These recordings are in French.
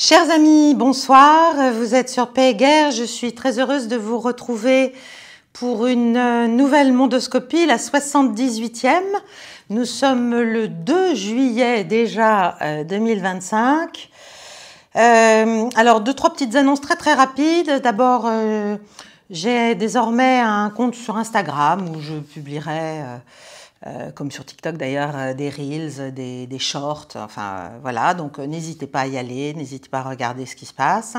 Chers amis, bonsoir, vous êtes sur Paix et Guerre, je suis très heureuse de vous retrouver pour une nouvelle mondoscopie, la 78e. Nous sommes le 2 juillet déjà 2025. Alors, trois petites annonces très rapides. D'abord, j'ai désormais un compte sur Instagram où je publierai... comme sur TikTok d'ailleurs, des Reels, des Shorts, enfin voilà, donc n'hésitez pas à y aller, n'hésitez pas à regarder ce qui se passe.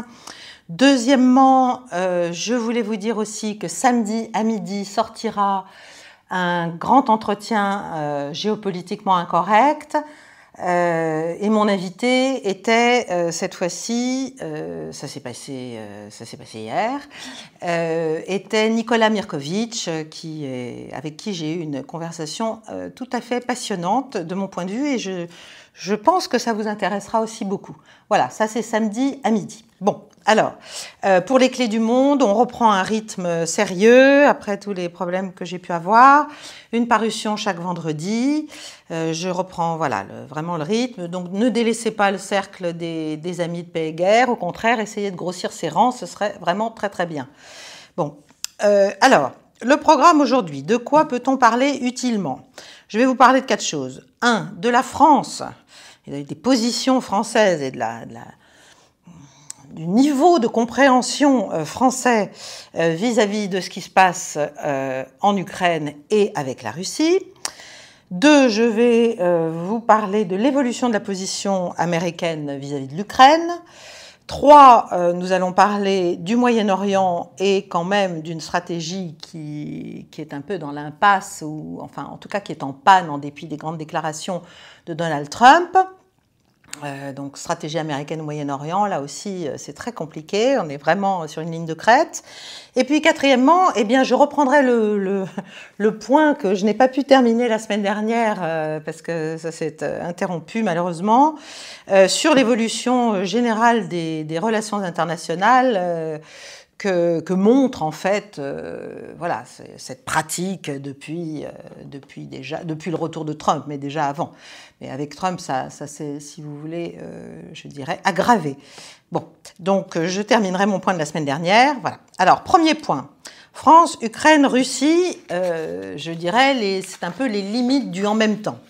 Deuxièmement, je voulais vous dire aussi que samedi à midi sortira un grand entretien géopolitiquement incorrect. Et mon invité était cette fois-ci, ça s'est passé hier, était Nicolas Mirkovic, avec qui j'ai eu une conversation tout à fait passionnante de mon point de vue, et je pense que ça vous intéressera aussi beaucoup. Voilà, ça c'est samedi à midi. Bon, alors, pour les clés du monde, on reprend un rythme sérieux après tous les problèmes que j'ai pu avoir. Une parution chaque vendredi. Je reprends voilà, vraiment le rythme. Donc, ne délaissez pas le cercle des amis de Paix et Guerre. Au contraire, essayez de grossir ses rangs. Ce serait vraiment très bien. Bon, alors, le programme aujourd'hui. De quoi peut-on parler utilement? Je vais vous parler de 4 choses. 1. De la France. Et des positions françaises et du niveau de compréhension français vis-à-vis de ce qui se passe en Ukraine et avec la Russie. 2, je vais vous parler de l'évolution de la position américaine vis-à-vis de l'Ukraine. 3, nous allons parler du Moyen-Orient et quand même d'une stratégie qui est un peu dans l'impasse, ou enfin en tout cas qui est en panne en dépit des grandes déclarations de Donald Trump. Donc stratégie américaine au Moyen-Orient, là aussi c'est très compliqué, on est vraiment sur une ligne de crête. Et puis quatrièmement, eh bien, je reprendrai le point que je n'ai pas pu terminer la semaine dernière parce que ça s'est interrompu malheureusement, sur l'évolution générale des relations internationales que montre en fait voilà, cette pratique depuis le retour de Trump, mais déjà avant. Mais avec Trump, ça s'est, si vous voulez, je dirais, aggravé. Bon, donc je terminerai mon point de la semaine dernière. Voilà. Alors, premier point. France, Ukraine, Russie, je dirais, c'est un peu les limites du en même temps.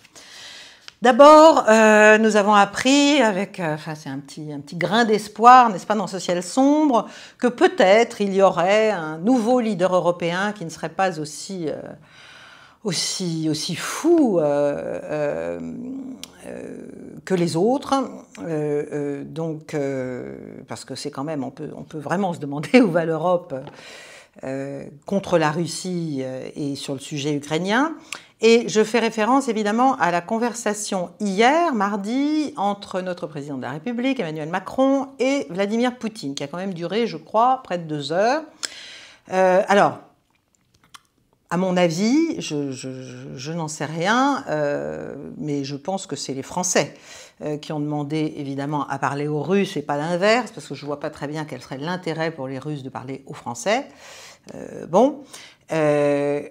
D'abord, nous avons appris, c'est un petit grain d'espoir, n'est-ce pas, dans ce ciel sombre, que peut-être il y aurait un nouveau leader européen qui ne serait pas aussi fou que les autres. Parce que c'est quand même, on peut vraiment se demander où va l'Europe contre la Russie et sur le sujet ukrainien. Et je fais référence évidemment à la conversation hier, mardi, entre notre président de la République, Emmanuel Macron, et Vladimir Poutine, qui a quand même duré, je crois, près de 2 heures. Alors, à mon avis, je n'en sais rien, mais je pense que c'est les Français qui ont demandé évidemment à parler aux Russes et pas l'inverse, parce que je ne vois pas très bien quel serait l'intérêt pour les Russes de parler aux Français.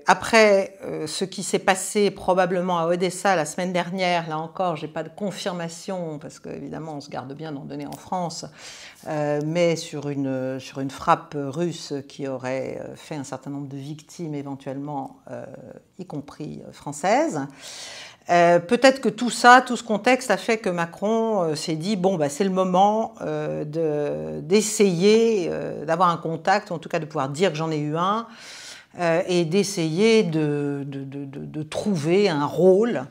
Après, ce qui s'est passé probablement à Odessa la semaine dernière, là encore, je n'ai pas de confirmation, parce qu'évidemment, on se garde bien d'en donner en France, mais sur une frappe russe qui aurait fait un certain nombre de victimes, éventuellement, y compris françaises. Peut-être que tout ce contexte a fait que Macron s'est dit, bon, bah, c'est le moment d'essayer d'avoir un contact, ou en tout cas de pouvoir dire que j'en ai eu un, et d'essayer de trouver un rôle.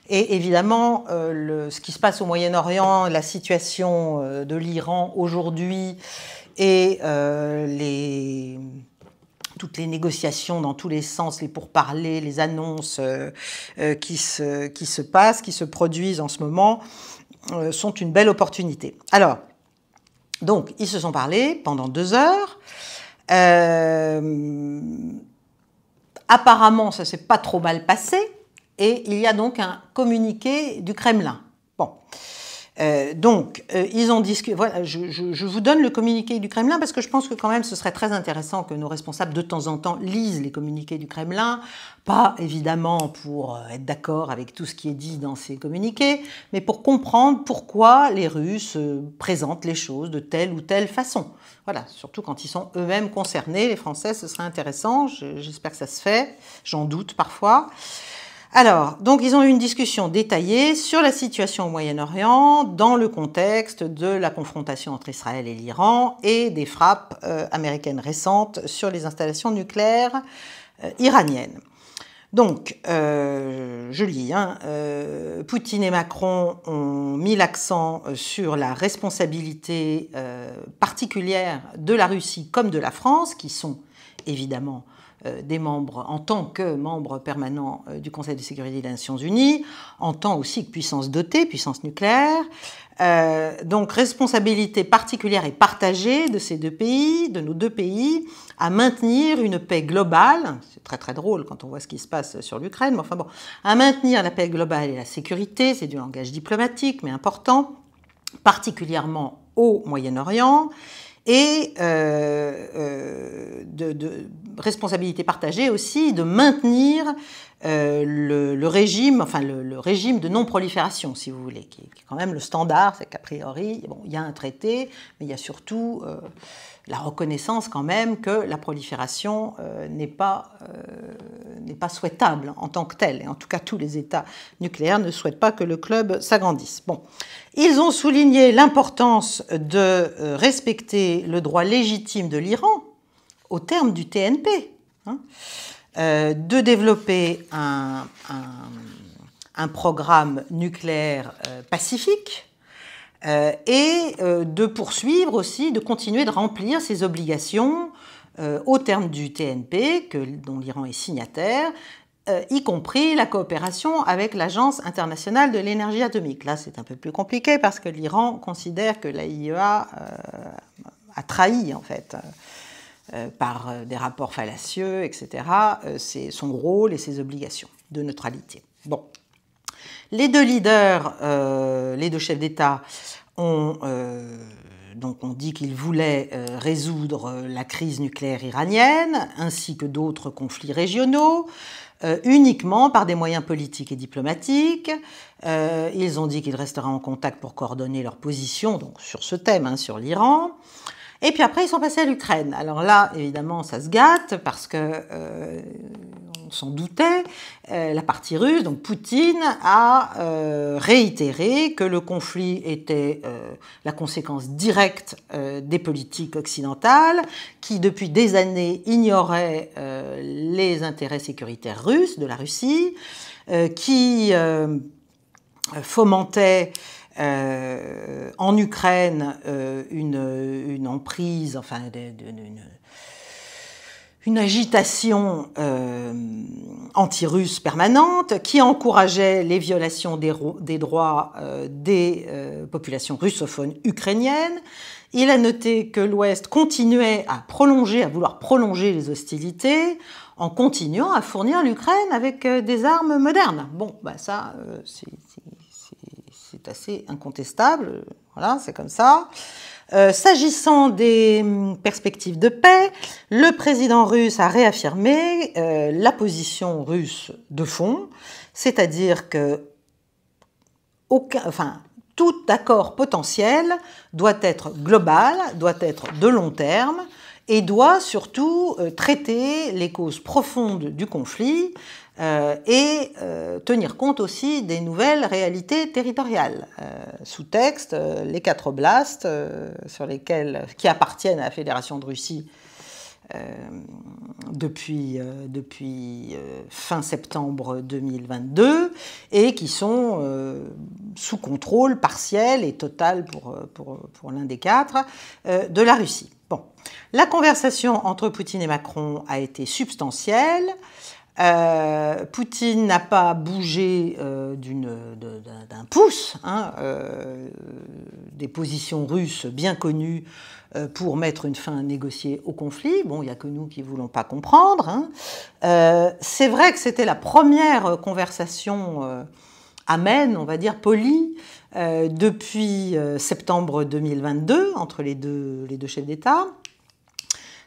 Et évidemment, ce qui se passe au Moyen-Orient, la situation de l'Iran aujourd'hui et toutes les négociations dans tous les sens, les pourparlers, les annonces qui se passent, qui se produisent en ce moment, sont une belle opportunité. Alors, donc, ils se sont parlé pendant 2 heures. Apparemment, ça ne s'est pas trop mal passé, et il y a donc un communiqué du Kremlin. Bon. Ils ont discuté. Voilà, je vous donne le communiqué du Kremlin parce que je pense que quand même ce serait très intéressant que nos responsables de temps en temps lisent les communiqués du Kremlin, pas évidemment pour être d'accord avec tout ce qui est dit dans ces communiqués, mais pour comprendre pourquoi les Russes présentent les choses de telle ou telle façon. Voilà, surtout quand ils sont eux-mêmes concernés. Les Français, ce serait intéressant. J'espère que ça se fait. J'en doute parfois. Alors, donc ils ont eu une discussion détaillée sur la situation au Moyen-Orient dans le contexte de la confrontation entre Israël et l'Iran et des frappes américaines récentes sur les installations nucléaires iraniennes. Donc, je lis, Poutine et Macron ont mis l'accent sur la responsabilité particulière de la Russie comme de la France, qui sont évidemment des membres, en tant que membres permanents du Conseil de sécurité des Nations Unies, en tant aussi que puissance dotée, puissance nucléaire. Donc, responsabilité particulière et partagée de ces deux pays, de nos deux pays, à maintenir une paix globale. C'est très très drôle quand on voit ce qui se passe sur l'Ukraine, mais enfin bon, à maintenir la paix globale et la sécurité, c'est du langage diplomatique, mais important, particulièrement au Moyen-Orient, et de responsabilité partagée aussi de maintenir le régime, enfin le régime de non-prolifération, si vous voulez, qui est quand même le standard, c'est qu'a priori, bon, il y a un traité, mais il y a surtout la reconnaissance quand même que la prolifération n'est pas souhaitable en tant que telle. Et en tout cas, tous les États nucléaires ne souhaitent pas que le club s'agrandisse. Bon. Ils ont souligné l'importance de respecter le droit légitime de l'Iran au terme du TNP, de développer un programme nucléaire pacifique, et de poursuivre aussi, de continuer de remplir ses obligations au terme du TNP, dont l'Iran est signataire, y compris la coopération avec l'Agence internationale de l'énergie atomique. Là, c'est un peu plus compliqué parce que l'Iran considère que l'AIEA a trahi, en fait, par des rapports fallacieux, etc., son rôle et ses obligations de neutralité. Bon. Les deux leaders, les deux chefs d'État, ont dit qu'ils voulaient résoudre la crise nucléaire iranienne, ainsi que d'autres conflits régionaux, uniquement par des moyens politiques et diplomatiques. Ils ont dit qu'ils resteraient en contact pour coordonner leur position donc, sur ce thème, sur l'Iran. Et puis après, ils sont passés à l'Ukraine. Alors là, évidemment, ça se gâte parce que on s'en doutait. La partie russe, donc Poutine, a réitéré que le conflit était la conséquence directe des politiques occidentales qui, depuis des années, ignoraient les intérêts sécuritaires russes, de la Russie, qui fomentaient en Ukraine une emprise, enfin une agitation anti-russe permanente qui encourageait les violations des droits des populations russophones ukrainiennes. Il a noté que l'Ouest continuait à vouloir prolonger les hostilités en continuant à fournir l'Ukraine avec des armes modernes. Bon, ça, c'est assez incontestable, voilà, c'est comme ça. S'agissant des perspectives de paix, le président russe a réaffirmé la position russe de fond, c'est-à-dire que tout accord potentiel doit être global, doit être de long terme et doit surtout traiter les causes profondes du conflit et tenir compte aussi des nouvelles réalités territoriales. Sous-texte, les 4 oblasts qui appartiennent à la Fédération de Russie depuis fin septembre 2022 et qui sont sous contrôle partiel et total pour l'un des 4 de la Russie. Bon. La conversation entre Poutine et Macron a été substantielle. Poutine n'a pas bougé d'un pouce des positions russes bien connues pour mettre une fin négociée au conflit. Bon, il n'y a que nous qui ne voulons pas comprendre. C'est vrai que c'était la première conversation amène, on va dire, polie, depuis septembre 2022, entre les deux chefs d'État.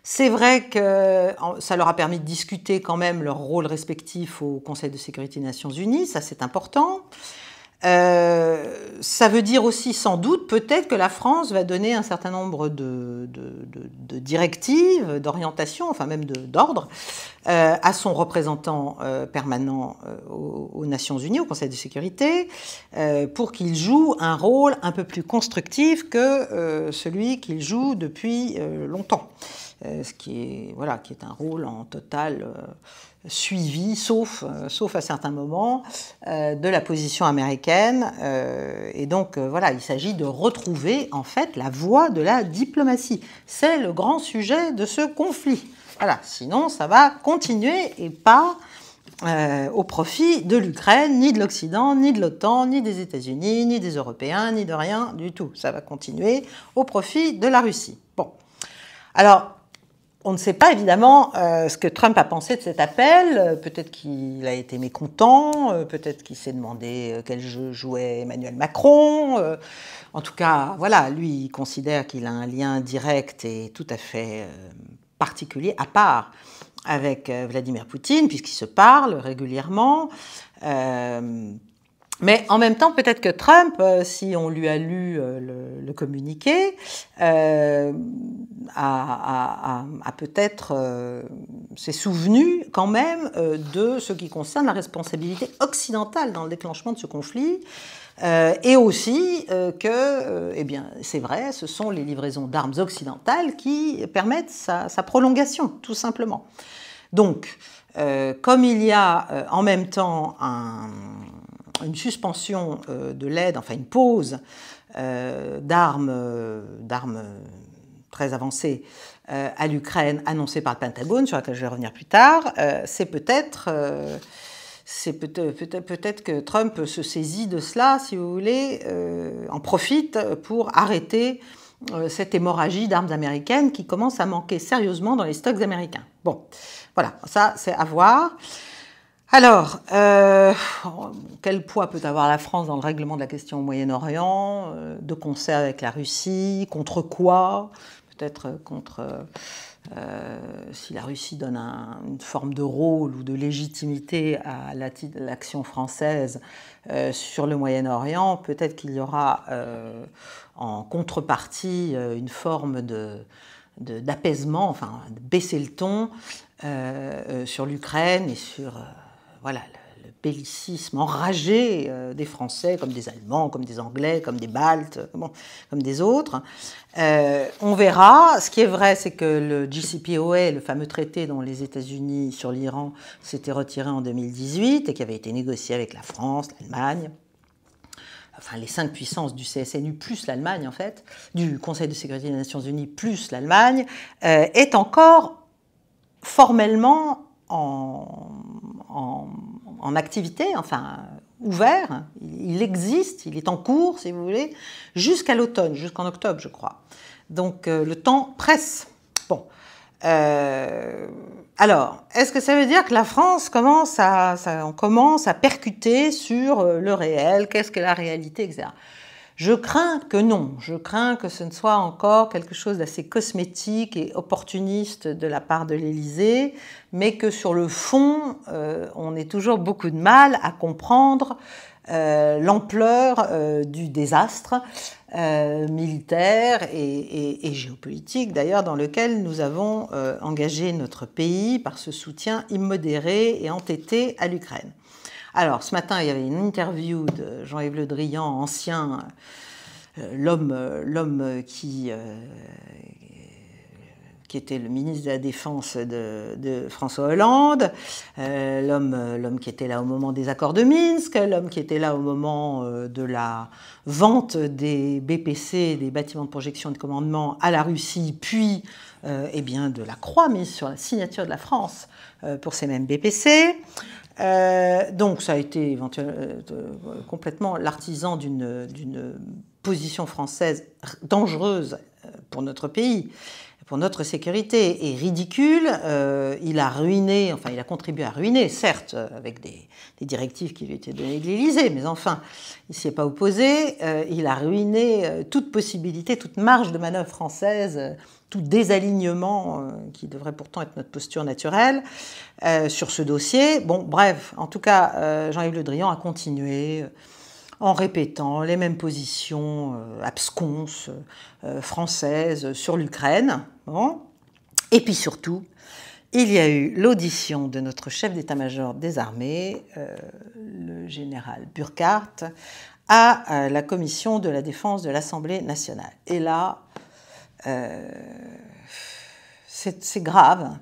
C'est vrai que ça leur a permis de discuter quand même leur rôle respectif au Conseil de sécurité des Nations Unies, ça c'est important. Ça veut dire aussi sans doute peut-être que la France va donner un certain nombre de directives, d'orientations, enfin même d'ordres, à son représentant permanent aux Nations Unies, au Conseil de sécurité, pour qu'il joue un rôle un peu plus constructif que celui qu'il joue depuis longtemps. Ce qui est un rôle en total suivi, sauf à certains moments, de la position américaine. Et donc, voilà, il s'agit de retrouver, en fait, la voie de la diplomatie. C'est le grand sujet de ce conflit. Voilà, sinon, ça va continuer et pas au profit de l'Ukraine, ni de l'Occident, ni de l'OTAN, ni des États-Unis, ni des Européens, ni de rien du tout. Ça va continuer au profit de la Russie. Bon. Alors, on ne sait pas évidemment ce que Trump a pensé de cet appel. Peut-être qu'il a été mécontent, peut-être qu'il s'est demandé quel jeu jouait Emmanuel Macron. En tout cas, voilà, lui, il considère qu'il a un lien direct et tout à fait particulier, à part, avec Vladimir Poutine, puisqu'ils se parlent régulièrement. Mais en même temps, peut-être que Trump, si on lui a lu le communiqué, a peut-être s'est souvenu quand même de ce qui concerne la responsabilité occidentale dans le déclenchement de ce conflit, et aussi que, eh bien, c'est vrai, ce sont les livraisons d'armes occidentales qui permettent sa prolongation, tout simplement. Donc, comme il y a en même temps une suspension de l'aide, enfin une pause d'armes très avancées à l'Ukraine annoncée par le Pentagone, sur laquelle je vais revenir plus tard, c'est peut-être que Trump se saisit de cela, si vous voulez, en profite pour arrêter cette hémorragie d'armes américaines qui commence à manquer sérieusement dans les stocks américains. Bon, voilà, ça c'est à voir. Alors, quel poids peut avoir la France dans le règlement de la question au Moyen-Orient, de concert avec la Russie, contre quoi? Peut-être contre, si la Russie donne une forme de rôle ou de légitimité à l'action française sur le Moyen-Orient, peut-être qu'il y aura en contrepartie une forme d'apaisement, enfin de baisser le ton sur l'Ukraine et sur voilà, le bellicisme enragé des Français, comme des Allemands, comme des Anglais, comme des Baltes, comme des autres. On verra. Ce qui est vrai, c'est que le JCPOA, le fameux traité dont les États-Unis sur l'Iran s'étaient retirés en 2018 et qui avait été négocié avec la France, l'Allemagne, enfin les 5 puissances du CSNU plus l'Allemagne en fait, du Conseil de sécurité des Nations Unies plus l'Allemagne, est encore formellement en activité, enfin ouvert, il existe, il est en cours, si vous voulez, jusqu'à l'automne, jusqu'en octobre, je crois. Donc le temps presse. Bon. Alors, est-ce que ça veut dire que la France commence à percuter sur le réel, qu'est-ce que la réalité, etc. Je crains que non, je crains que ce ne soit encore quelque chose d'assez cosmétique et opportuniste de la part de l'Élysée, mais que sur le fond, on ait toujours beaucoup de mal à comprendre l'ampleur du désastre militaire et géopolitique, d'ailleurs, dans lequel nous avons engagé notre pays par ce soutien immodéré et entêté à l'Ukraine. Alors, ce matin, il y avait une interview de Jean-Yves Le Drian, ancien, l'homme qui était le ministre de la Défense de François Hollande, l'homme qui était là au moment des accords de Minsk, l'homme qui était là au moment de la vente des BPC, des bâtiments de projection et de commandement, à la Russie, puis eh bien, de la croix mise sur la signature de la France pour ces mêmes BPC. Donc ça a été complètement l'artisan d'une position française dangereuse pour notre pays, pour notre sécurité est ridicule. Il a ruiné, enfin il a contribué à ruiner, certes, avec des directives qui lui étaient données de l'Élysée, mais enfin, il ne s'y est pas opposé. Il a ruiné toute possibilité, toute marge de manœuvre française, tout désalignement qui devrait pourtant être notre posture naturelle sur ce dossier. Bon, bref, en tout cas, Jean-Yves Le Drian a continué en répétant les mêmes positions absconses françaises sur l'Ukraine. Bon. Et puis surtout, il y a eu l'audition de notre chef d'état-major des armées, le général Burkhardt, à la commission de la défense de l'Assemblée nationale. Et là, c'est grave.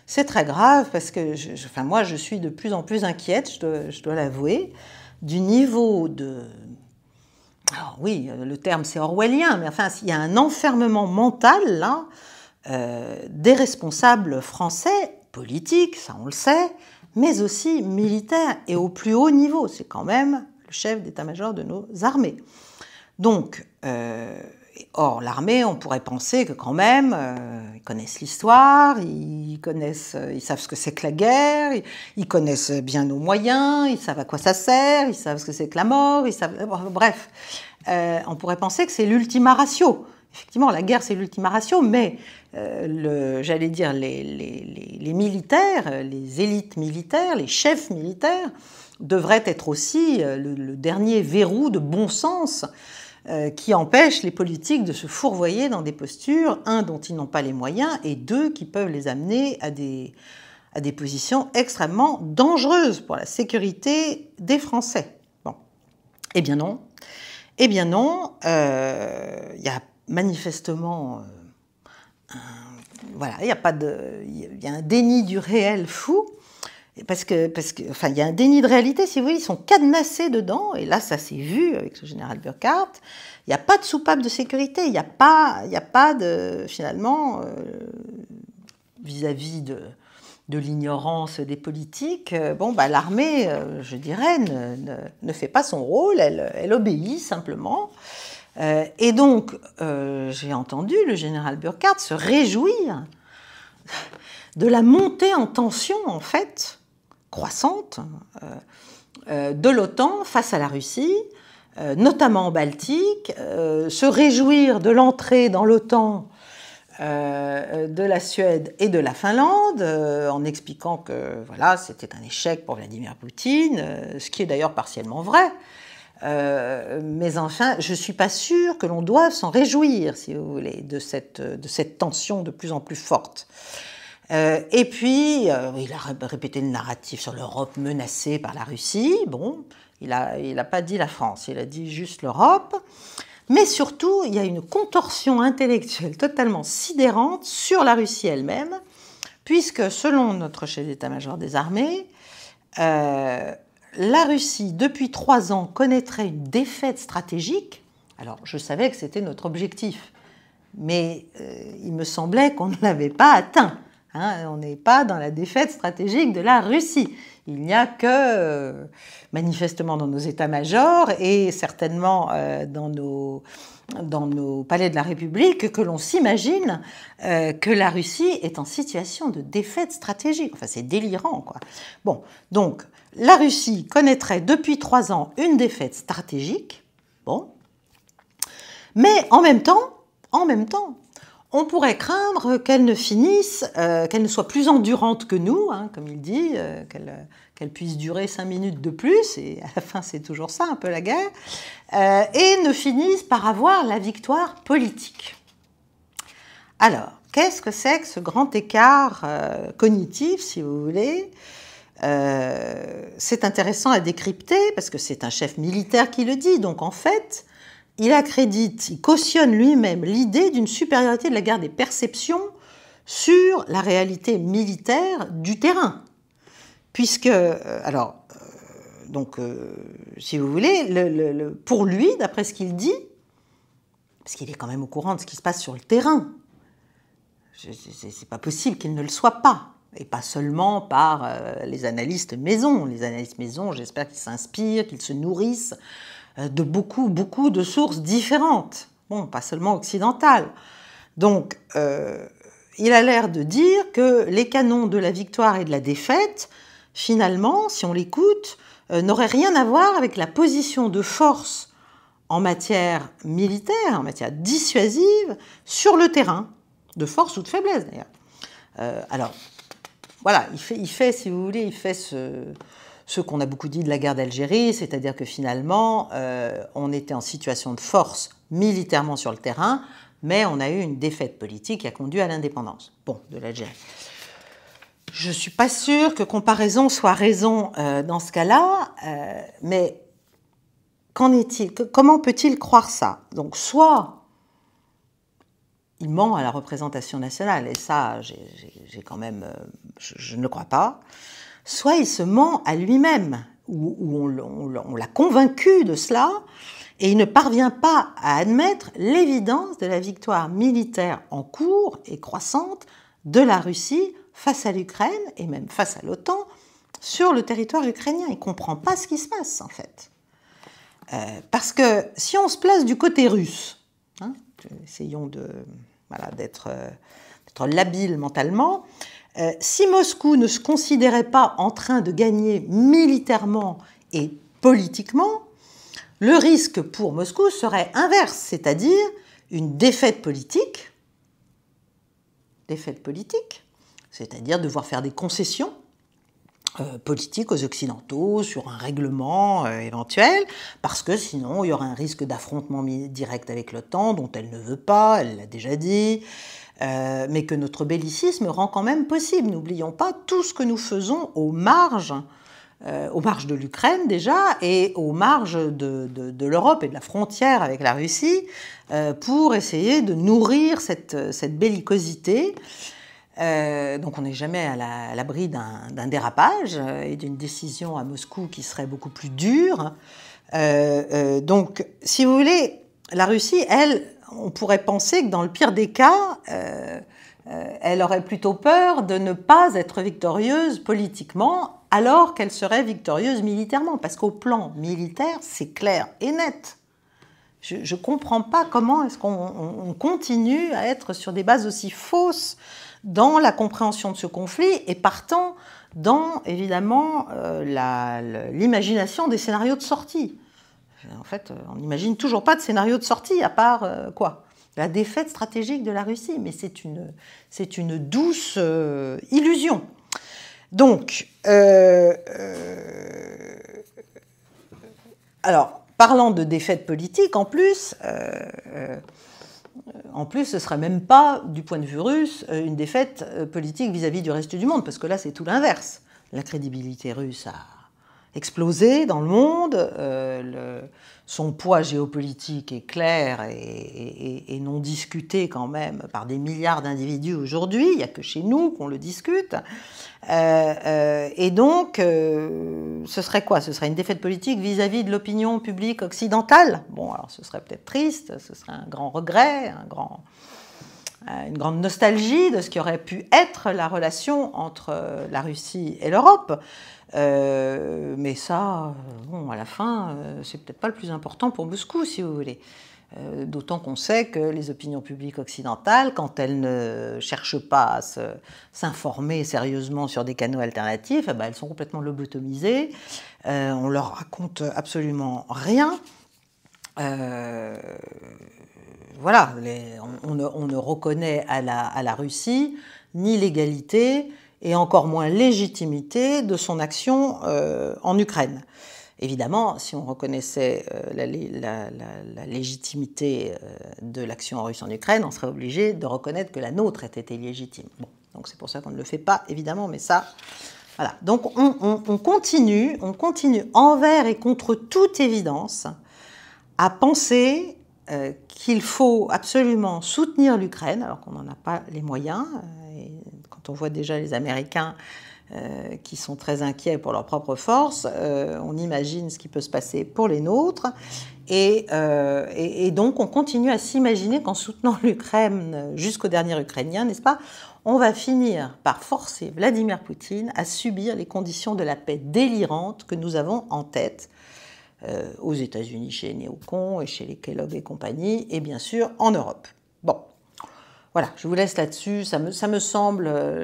C'est très grave parce que moi, je suis de plus en plus inquiète, je dois l'avouer, du niveau de... Alors oui, le terme c'est orwellien, mais enfin, il y a un enfermement mental, là, des responsables français, politiques, ça on le sait, mais aussi militaires et au plus haut niveau. C'est quand même le chef d'état-major de nos armées. Donc, or, l'armée, on pourrait penser que quand même, ils connaissent l'histoire, ils savent ce que c'est que la guerre, ils connaissent bien nos moyens, ils savent à quoi ça sert, ils savent ce que c'est que la mort, ils savent... Bref, on pourrait penser que c'est l'ultima ratio. Effectivement, la guerre, c'est l'ultima ratio, mais j'allais dire les militaires, les élites militaires, les chefs militaires, devraient être aussi le dernier verrou de bon sens qui empêche les politiques de se fourvoyer dans des postures, un, dont ils n'ont pas les moyens, et deux, qui peuvent les amener à des positions extrêmement dangereuses pour la sécurité des Français. Bon. Eh bien non. Eh bien non. Il y a manifestement... voilà, il y a un déni du réel fou. Parce que, enfin, il y a un déni de réalité, si vous voulez, ils sont cadenassés dedans, et là, ça s'est vu avec le général Burkhardt. Il n'y a pas de soupape de sécurité, il n'y a pas de, finalement, vis-à-vis de l'ignorance des politiques, bon, bah, l'armée, je dirais, ne fait pas son rôle, elle obéit simplement. Et donc, j'ai entendu le général Burkhardt se réjouir de la montée en tension, en fait, croissante de l'OTAN face à la Russie, notamment en Baltique, se réjouir de l'entrée dans l'OTAN de la Suède et de la Finlande, en expliquant que voilà, c'était un échec pour Vladimir Poutine, ce qui est d'ailleurs partiellement vrai. Mais enfin, je ne suis pas sûre que l'on doive s'en réjouir, si vous voulez, de cette tension de plus en plus forte. Et puis, il a répété le narratif sur l'Europe menacée par la Russie. Bon, il a pas dit la France, il a dit juste l'Europe. Mais surtout, il y a une contorsion intellectuelle totalement sidérante sur la Russie elle-même, puisque selon notre chef d'état-major des armées, la Russie, depuis 3 ans, connaîtrait une défaite stratégique. Alors, je savais que c'était notre objectif, mais il me semblait qu'on ne l'avait pas atteint. Hein, on n'est pas dans la défaite stratégique de la Russie. Il n'y a que, manifestement dans nos états-majors et certainement dans nos palais de la République, que l'on s'imagine que la Russie est en situation de défaite stratégique. Enfin, c'est délirant, quoi. Bon, donc, la Russie connaîtrait depuis 3 ans une défaite stratégique. Bon. Mais en même temps, on pourrait craindre qu'elle ne finisse, qu'elle ne soit plus endurante que nous, hein, comme il dit, qu'elle puisse durer 5 minutes de plus, et à la fin c'est toujours ça, un peu la guerre, et ne finisse par avoir la victoire politique. Alors, qu'est-ce que c'est que ce grand écart cognitif, si vous voulez ? C'est intéressant à décrypter, parce que c'est un chef militaire qui le dit, donc en fait... il cautionne lui-même l'idée d'une supériorité de la guerre des perceptions sur la réalité militaire du terrain. Puisque, si vous voulez, pour lui, d'après ce qu'il dit, parce qu'il est quand même au courant de ce qui se passe sur le terrain, c'est pas possible qu'il ne le soit pas, et pas seulement par les analystes maison. Les analystes maison, j'espère qu'ils s'inspirent, qu'ils se nourrissent de beaucoup de sources différentes, bon, pas seulement occidentales. Donc, il a l'air de dire que les canons de la victoire et de la défaite, finalement, si on l'écoute, n'auraient rien à voir avec la position de force en matière militaire, en matière dissuasive, sur le terrain, de force ou de faiblesse d'ailleurs. Alors, voilà, il fait, si vous voulez, il fait ce qu'on a beaucoup dit de la guerre d'Algérie, c'est-à-dire que finalement, on était en situation de force militairement sur le terrain, mais on a eu une défaite politique qui a conduit à l'indépendance, de l'Algérie. Je ne suis pas sûre que comparaison soit raison dans ce cas-là, mais qu'en est-il? Comment peut-il croire ça? Donc, soit il ment à la représentation nationale, et ça, j'ai quand même, je ne le crois pas, soit il se ment à lui-même, ou on l'a convaincu de cela, et il ne parvient pas à admettre l'évidence de la victoire militaire en cours et croissante de la Russie face à l'Ukraine, et même face à l'OTAN, sur le territoire ukrainien. Il ne comprend pas ce qui se passe, en fait. Parce que si on se place du côté russe, essayons d'être labile mentalement, si Moscou ne se considérait pas en train de gagner militairement et politiquement, le risque pour Moscou serait inverse, c'est-à-dire une défaite politique, c'est-à-dire devoir faire des concessions politiques aux Occidentaux sur un règlement éventuel, parce que sinon il y aurait un risque d'affrontement direct avec l'OTAN, dont elle ne veut pas, elle l'a déjà dit, mais que notre bellicisme rend quand même possible. N'oublions pas tout ce que nous faisons aux marges de l'Ukraine déjà, et aux marges de l'Europe et de la frontière avec la Russie, pour essayer de nourrir cette bellicosité. Donc on n'est jamais à l'abri d'un dérapage et d'une décision à Moscou qui serait beaucoup plus dure. Donc, si vous voulez, la Russie, elle, on pourrait penser que dans le pire des cas, elle aurait plutôt peur de ne pas être victorieuse politiquement, alors qu'elle serait victorieuse militairement, parce qu'au plan militaire, c'est clair et net. Je ne comprends pas comment est-ce qu'on continue à être sur des bases aussi fausses dans la compréhension de ce conflit et partant dans, évidemment, l'imagination des scénarios de sortie. En fait, on n'imagine toujours pas de scénario de sortie, à part quoi? La défaite stratégique de la Russie, mais c'est une douce illusion. Donc, alors, parlant de défaite politique, en plus, ce ne serait même pas, du point de vue russe, une défaite politique vis-à-vis du reste du monde, parce que là, c'est tout l'inverse. La crédibilité russe a explosé dans le monde, son poids géopolitique est clair et non discuté quand même par des milliards d'individus aujourd'hui, il n'y a que chez nous qu'on le discute. Et donc, ce serait quoi? Ce serait une défaite politique vis-à-vis de l'opinion publique occidentale. Bon, alors ce serait peut-être triste, ce serait un grand regret, une grande nostalgie de ce qui aurait pu être la relation entre la Russie et l'Europe. Mais ça, à la fin, c'est peut-être pas le plus important pour Moscou, si vous voulez. D'autant qu'on sait que les opinions publiques occidentales, quand elles ne cherchent pas à s'informer sérieusement sur des canaux alternatifs, elles sont complètement lobotomisées. On leur raconte absolument rien. Voilà, on ne reconnaît à la Russie ni l'égalité et encore moins légitimité de son action en Ukraine. Évidemment, si on reconnaissait la légitimité de l'action russe en Ukraine, on serait obligé de reconnaître que la nôtre était illégitime. Bon, donc c'est pour ça qu'on ne le fait pas, évidemment, mais ça... Voilà. Donc on continue envers et contre toute évidence à penser qu'il faut absolument soutenir l'Ukraine, alors qu'on n'en a pas les moyens. Et quand on voit déjà les Américains qui sont très inquiets pour leurs propres forces, on imagine ce qui peut se passer pour les nôtres. Et donc on continue à s'imaginer qu'en soutenant l'Ukraine jusqu'au dernier Ukrainien, n'est-ce pas, on va finir par forcer Vladimir Poutine à subir les conditions de la paix délirante que nous avons en tête aux États-Unis, chez les néocons et chez les Kellogg et compagnie, et bien sûr en Europe. Bon, Voilà, je vous laisse là-dessus, ça me semble,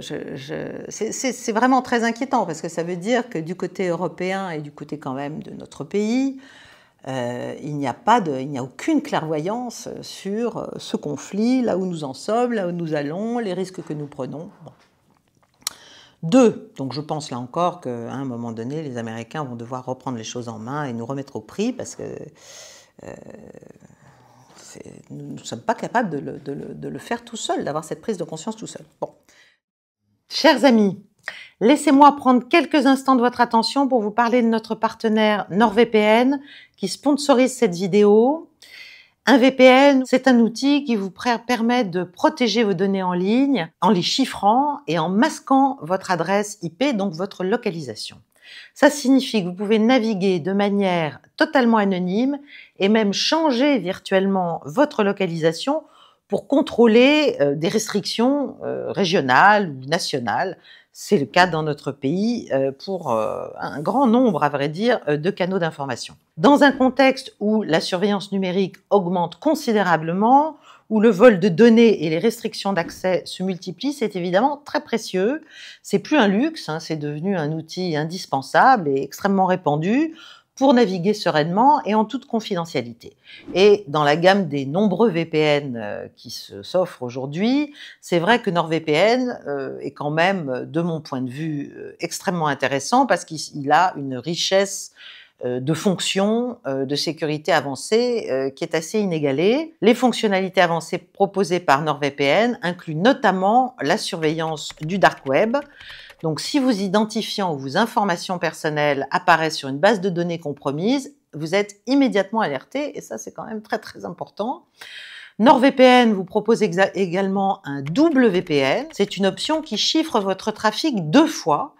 c'est vraiment très inquiétant parce que ça veut dire que du côté européen et du côté quand même de notre pays, il n'y a aucune clairvoyance sur ce conflit, là où nous en sommes, là où nous allons, les risques que nous prenons. Bon. 2, donc je pense là encore qu'à un moment donné, les Américains vont devoir reprendre les choses en main et nous remettre au prix parce que nous ne sommes pas capables de le faire tout seul, d'avoir cette prise de conscience tout seul. Bon. Chers amis, laissez-moi prendre quelques instants de votre attention pour vous parler de notre partenaire NordVPN qui sponsorise cette vidéo. Un VPN, c'est un outil qui vous permet de protéger vos données en ligne en les chiffrant et en masquant votre adresse IP, donc votre localisation. Ça signifie que vous pouvez naviguer de manière totalement anonyme et même changer virtuellement votre localisation pour contrôler des restrictions régionales ou nationales. C'est le cas dans notre pays pour un grand nombre, à vrai dire, de canaux d'information. Dans un contexte où la surveillance numérique augmente considérablement, où le vol de données et les restrictions d'accès se multiplient, c'est évidemment très précieux. C'est plus un luxe, hein, c'est devenu un outil indispensable et extrêmement répandu pour naviguer sereinement et en toute confidentialité. Et dans la gamme des nombreux VPN qui s'offrent aujourd'hui, c'est vrai que NordVPN est quand même, de mon point de vue, extrêmement intéressant parce qu'il a une richesse de fonctions de sécurité avancées qui est assez inégalée. Les fonctionnalités avancées proposées par NordVPN incluent notamment la surveillance du dark web. Donc, si vos identifiants ou vos informations personnelles apparaissent sur une base de données compromise, vous êtes immédiatement alerté, et ça, c'est quand même très, très important. NordVPN vous propose également un double VPN. C'est une option qui chiffre votre trafic 2 fois,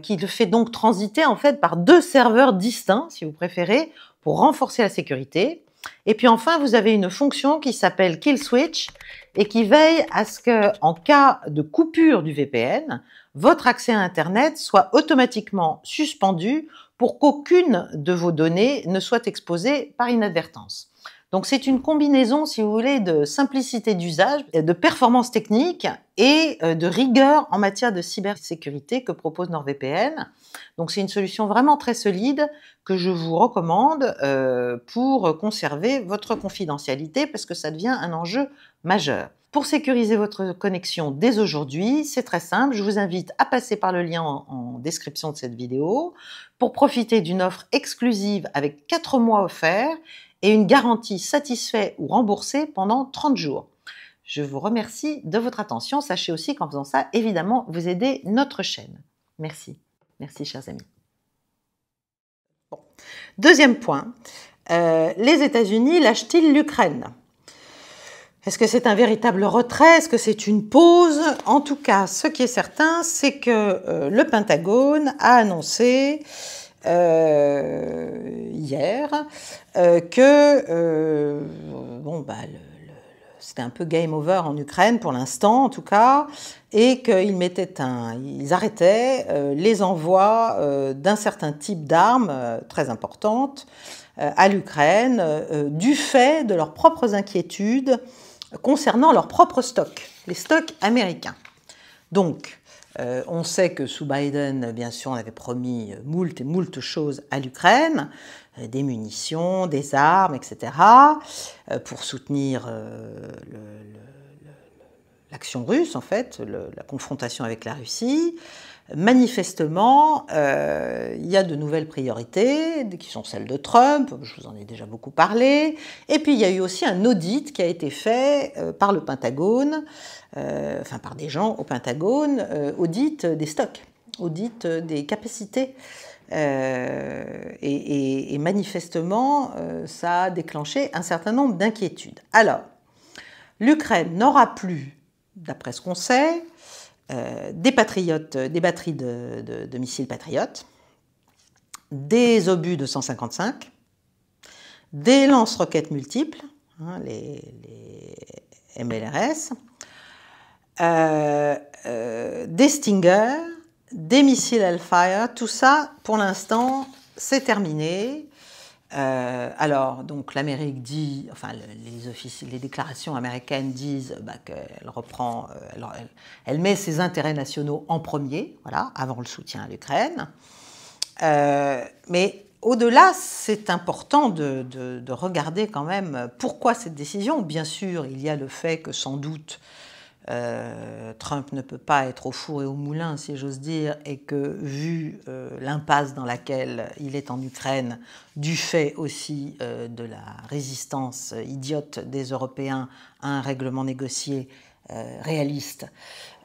qui le fait donc transiter en fait par 2 serveurs distincts, si vous préférez, pour renforcer la sécurité. Et puis enfin, vous avez une fonction qui s'appelle Kill Switch et qui veille à ce que, en cas de coupure du VPN, votre accès à Internet soit automatiquement suspendu pour qu'aucune de vos données ne soit exposée par inadvertance. Donc c'est une combinaison, si vous voulez, de simplicité d'usage, de performance technique et de rigueur en matière de cybersécurité que propose NordVPN. Donc c'est une solution vraiment très solide que je vous recommande pour conserver votre confidentialité parce que ça devient un enjeu majeur. Pour sécuriser votre connexion dès aujourd'hui, c'est très simple, je vous invite à passer par le lien en description de cette vidéo pour profiter d'une offre exclusive avec 4 mois offerts et une garantie satisfait ou remboursée pendant 30 jours. Je vous remercie de votre attention. Sachez aussi qu'en faisant ça, évidemment, vous aidez notre chaîne. Merci. Merci, chers amis. Bon. Deuxième point, les États-Unis lâchent-ils l'Ukraine ? Est-ce que c'est un véritable retrait? Est-ce que c'est une pause? En tout cas, ce qui est certain, c'est que le Pentagone a annoncé hier que c'était un peu game over en Ukraine pour l'instant en tout cas, et ils arrêtaient les envois d'un certain type d'armes très importantes à l'Ukraine du fait de leurs propres inquiétudes concernant leurs propres stocks, les stocks américains. Donc, on sait que sous Biden, bien sûr, on avait promis moult et moult choses à l'Ukraine, des munitions, des armes, etc., pour soutenir l'action russe, en fait, la confrontation avec la Russie. Manifestement, il y a de nouvelles priorités, qui sont celles de Trump, je vous en ai déjà beaucoup parlé, et puis il y a eu aussi un audit qui a été fait par le Pentagone, par des gens au Pentagone, audit des stocks, audit des capacités, et manifestement, ça a déclenché un certain nombre d'inquiétudes. Alors, l'Ukraine n'aura plus, d'après ce qu'on sait, des batteries de missiles patriotes, des obus de 155, des lance-roquettes multiples, hein, les MLRS, des Stinger, des missiles Hellfire. Tout ça, pour l'instant, c'est terminé. Alors, donc l'Amérique dit, enfin les déclarations américaines disent qu'elle reprend, elle met ses intérêts nationaux en premier, voilà, avant le soutien à l'Ukraine. Mais au-delà, c'est important de regarder quand même pourquoi cette décision. Bien sûr, il y a le fait que sans doute Trump ne peut pas être au four et au moulin, si j'ose dire, et que vu l'impasse dans laquelle il est en Ukraine, du fait aussi de la résistance idiote des Européens à un règlement négocié réaliste,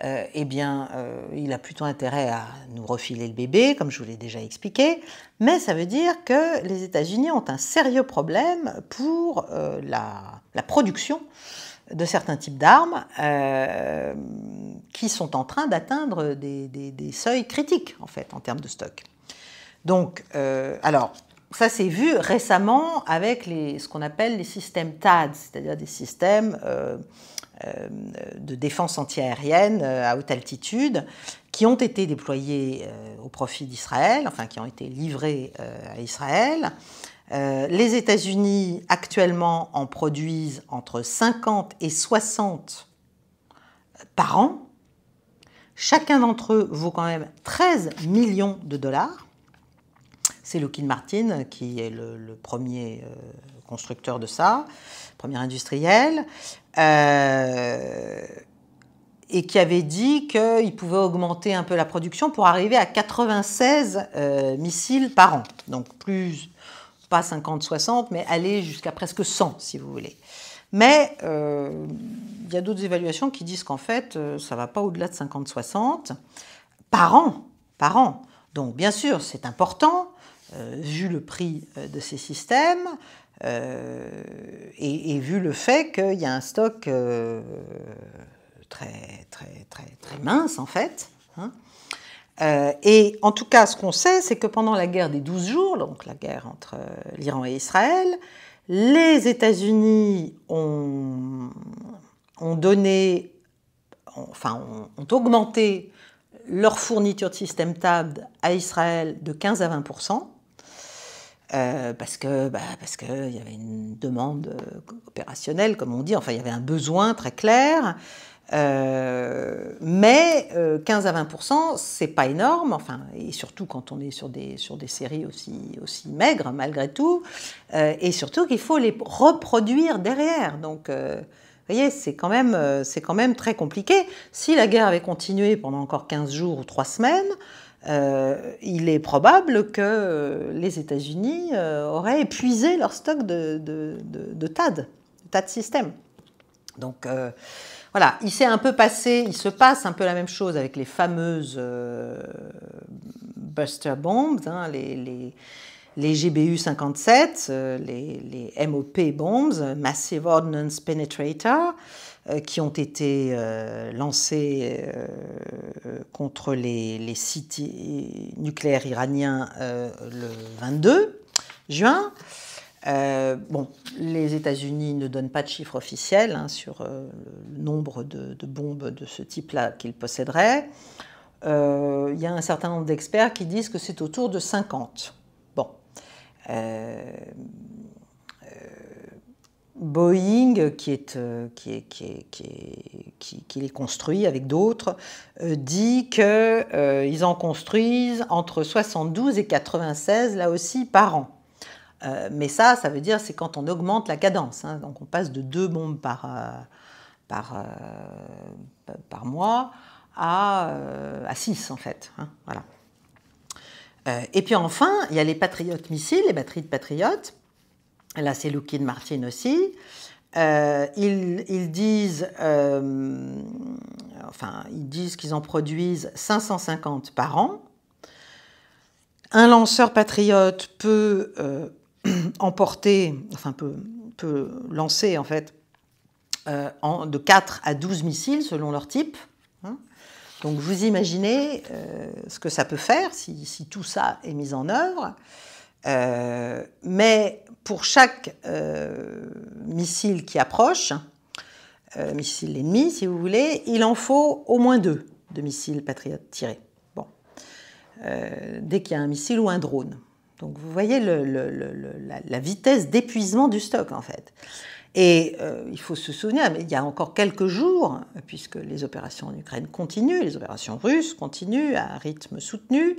eh bien, il a plutôt intérêt à nous refiler le bébé, comme je vous l'ai déjà expliqué, mais ça veut dire que les États-Unis ont un sérieux problème pour la production de certains types d'armes qui sont en train d'atteindre des seuils critiques, en fait, en termes de stock. Donc, alors, ça s'est vu récemment avec ce qu'on appelle les systèmes THAAD, c'est-à-dire des systèmes de défense antiaérienne à haute altitude, qui ont été déployés au profit d'Israël, enfin qui ont été livrés à Israël. Les États-Unis, actuellement, en produisent entre 50 et 60 par an. Chacun d'entre eux vaut quand même 13 millions de dollars. C'est Lockheed Martin qui est le premier constructeur de ça, premier industriel, et qui avait dit qu'il pouvait augmenter un peu la production pour arriver à 96 missiles par an. Donc plus, pas 50-60, mais aller jusqu'à presque 100, si vous voulez. Mais il y a d'autres évaluations qui disent qu'en fait, ça ne va pas au-delà de 50-60 par an. Par an. Donc bien sûr, c'est important, vu le prix de ces systèmes, et vu le fait qu'il y a un stock très mince, en fait. Hein. Et en tout cas, ce qu'on sait, c'est que pendant la guerre des 12 jours, donc la guerre entre l'Iran et Israël, les États-Unis ont augmenté leur fourniture de systèmes THAAD à Israël de 15 à 20%, parce qu'il y avait une demande opérationnelle, comme on dit, enfin il y avait un besoin très clair. Mais 15 à 20%, c'est pas énorme, enfin, et surtout quand on est sur des séries aussi maigres malgré tout, et surtout qu'il faut les reproduire derrière. Donc, vous voyez, c'est quand même très compliqué. Si la guerre avait continué pendant encore 15 jours ou 3 semaines, il est probable que les États-Unis auraient épuisé leur stock de THAAD, THAAD système. Donc, voilà, il se passe un peu la même chose avec les fameuses Buster Bombs, hein, les GBU-57, les MOP Bombs, Massive Ordnance Penetrator, qui ont été lancés contre les sites nucléaires iraniens le 22 juin. Les États-Unis ne donnent pas de chiffre officiel sur le nombre de bombes de ce type-là qu'ils posséderaient. Il y a un certain nombre d'experts qui disent que c'est autour de 50. Bon. Boeing, qui les construit avec d'autres, dit qu'ils en construisent entre 72 et 96, là aussi, par an. Mais ça veut dire c'est quand on augmente la cadence. Hein, donc on passe de 2 bombes par mois à 6 en fait. Hein, voilà. Et puis enfin, il y a les Patriot missiles, les batteries de Patriot. Là, c'est Lockheed Martin aussi. Ils disent qu'ils en produisent 550 par an. Un lanceur Patriot peut peut lancer en fait de 4 à 12 missiles selon leur type. Hein. Donc vous imaginez ce que ça peut faire si tout ça est mis en œuvre. Mais pour chaque missile qui approche, missile ennemi si vous voulez, il en faut au moins 2 de missiles Patriot tirés. Bon. Dès qu'il y a un missile ou un drone. Donc vous voyez la vitesse d'épuisement du stock en fait. Et il faut se souvenir, mais il y a encore quelques jours, puisque les opérations en Ukraine continuent, les opérations russes continuent à un rythme soutenu,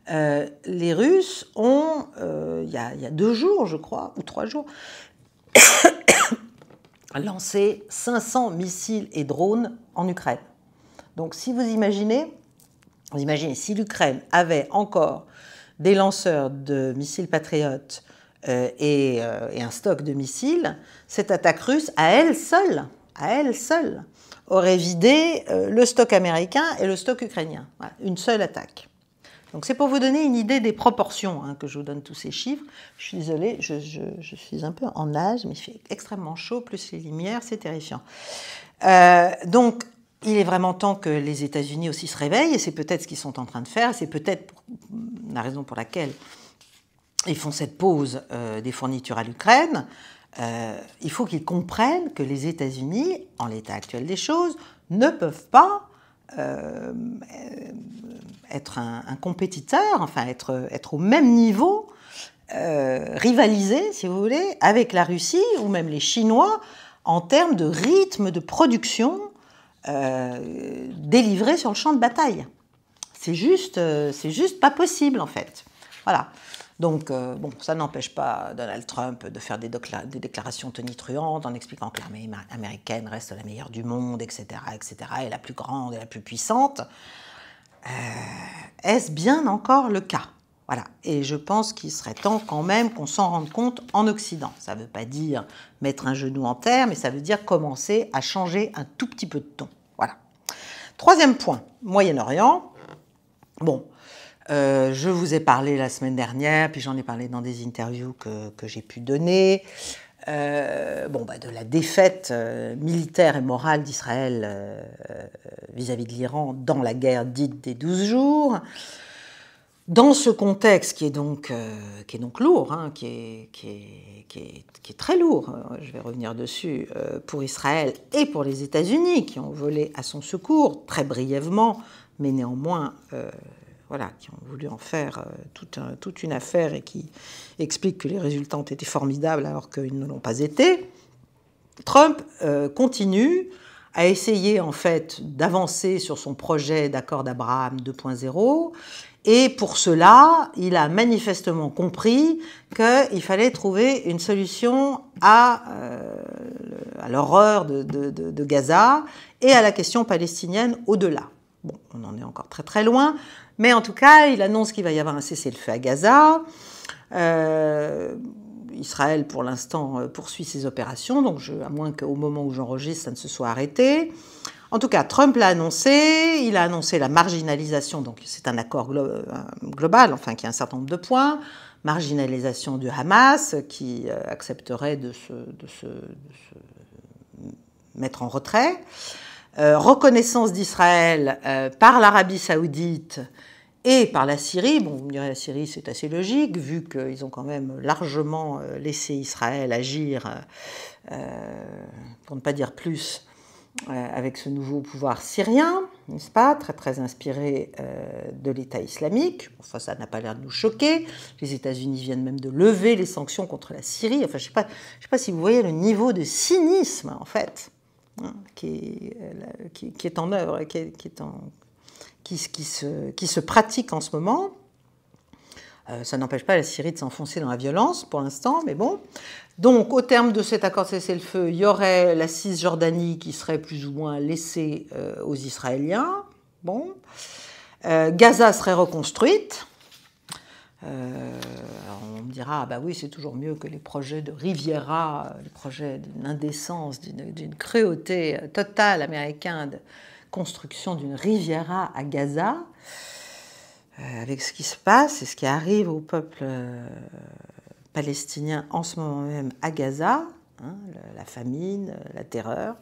les Russes ont, il y a 2 jours je crois, ou 3 jours, lancé 500 missiles et drones en Ukraine. Donc si vous imaginez si l'Ukraine avait encore des lanceurs de missiles patriotes et un stock de missiles, cette attaque russe, à elle seule, aurait vidé le stock américain et le stock ukrainien. Voilà, une seule attaque. Donc c'est pour vous donner une idée des proportions que je vous donne tous ces chiffres. Je suis désolée, je suis un peu en nage, mais il fait extrêmement chaud, plus les lumières, c'est terrifiant. Donc il est vraiment temps que les États-Unis aussi se réveillent, et c'est peut-être ce qu'ils sont en train de faire, c'est peut-être la raison pour laquelle ils font cette pause des fournitures à l'Ukraine. Il faut qu'ils comprennent que les États-Unis, en l'état actuel des choses, ne peuvent pas être un compétiteur, enfin être au même niveau, rivaliser, si vous voulez, avec la Russie ou même les Chinois en termes de rythme de production délivré sur le champ de bataille. C'est juste pas possible en fait. Voilà. Donc, bon, ça n'empêche pas Donald Trump de faire des déclarations tonitruantes en expliquant que l'armée américaine reste la meilleure du monde, etc., et la plus grande et la plus puissante. Est-ce bien encore le cas? Voilà. Et je pense qu'il serait temps quand même qu'on s'en rende compte en Occident. Ça ne veut pas dire mettre un genou en terre, mais ça veut dire commencer à changer un tout petit peu de ton. Voilà. 3e point, Moyen-Orient. Bon, je vous ai parlé la semaine dernière, puis j'en ai parlé dans des interviews que j'ai pu donner, de la défaite militaire et morale d'Israël vis-à-vis de l'Iran dans la guerre dite des 12 jours. Dans ce contexte qui est donc lourd, qui est très lourd, je vais revenir dessus, pour Israël et pour les États-Unis qui ont volé à son secours, très brièvement, mais néanmoins, qui ont voulu en faire toute une affaire et qui expliquent que les résultats ont été formidables alors qu'ils ne l'ont pas été. Trump continue à essayer en fait d'avancer sur son projet d'accord d'Abraham 2.0. Et pour cela, il a manifestement compris qu'il fallait trouver une solution à l'horreur de Gaza et à la question palestinienne au-delà. Bon, on en est encore très très loin, mais en tout cas, il annonce qu'il va y avoir un cessez-le-feu à Gaza. Israël, pour l'instant, poursuit ses opérations, donc à moins qu'au moment où j'enregistre, ça ne se soit arrêté. En tout cas, Trump l'a annoncé, il a annoncé la marginalisation, donc c'est un accord global, enfin qui a un certain nombre de points, marginalisation du Hamas, qui accepterait de se mettre en retrait, reconnaissance d'Israël par l'Arabie Saoudite et par la Syrie. Bon, vous me direz, la Syrie, c'est assez logique, vu qu'ils ont quand même largement laissé Israël agir, pour ne pas dire plus, avec ce nouveau pouvoir syrien, n'est-ce pas, très très inspiré de l'État islamique. Enfin, ça n'a pas l'air de nous choquer. Les États-Unis viennent même de lever les sanctions contre la Syrie. Enfin, je sais pas si vous voyez le niveau de cynisme, en fait, qui est en œuvre, qui se pratique en ce moment. Ça n'empêche pas la Syrie de s'enfoncer dans la violence pour l'instant, mais bon. Donc, au terme de cet accord de cessez-le-feu, il y aurait la Cisjordanie qui serait plus ou moins laissée aux Israéliens. Bon. Gaza serait reconstruite. Alors on me dira, bah oui, c'est toujours mieux que les projets de Riviera, les projets d'une indécence, d'une cruauté totale américaine de construction d'une Riviera à Gaza. Avec ce qui se passe et ce qui arrive au peuple palestinien en ce moment même à Gaza, la famine, la terreur.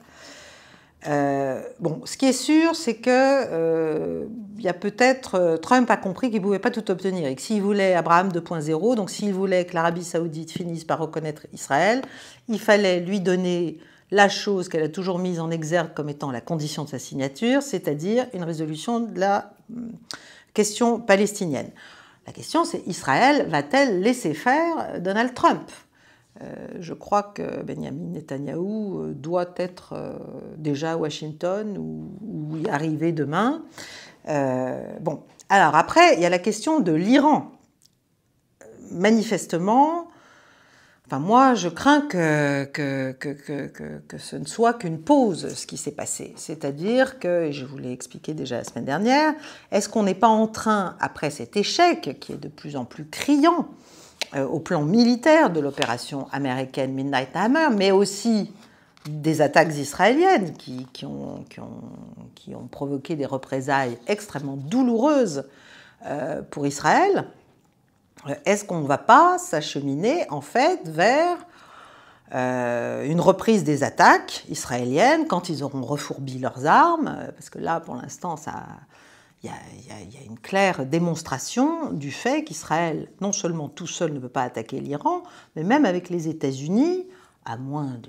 Bon, ce qui est sûr, c'est que il y a peut-être Trump a compris qu'il ne pouvait pas tout obtenir et que s'il voulait Abraham 2.0, donc s'il voulait que l'Arabie Saoudite finisse par reconnaître Israël, il fallait lui donner la chose qu'elle a toujours mise en exergue comme étant la condition de sa signature, c'est-à-dire une résolution de la question palestinienne. La question, c'est Israël va-t-elle laisser faire Donald Trump? Je crois que Benjamin Netanyahou doit être déjà à Washington ou y arriver demain. Bon, alors après, il y a la question de l'Iran. Manifestement, enfin moi, je crains que ce ne soit qu'une pause, ce qui s'est passé. C'est-à-dire que, et je vous l'ai expliqué déjà la semaine dernière, est-ce qu'on n'est pas en train, après cet échec qui est de plus en plus criant, au plan militaire de l'opération américaine Midnight Hammer, mais aussi des attaques israéliennes qui ont provoqué des représailles extrêmement douloureuses pour Israël, est-ce qu'on ne va pas s'acheminer en fait vers une reprise des attaques israéliennes quand ils auront refourbi leurs armes, parce que là, pour l'instant, il y a une claire démonstration du fait qu'Israël, non seulement tout seul ne peut pas attaquer l'Iran, mais même avec les États-Unis, à moins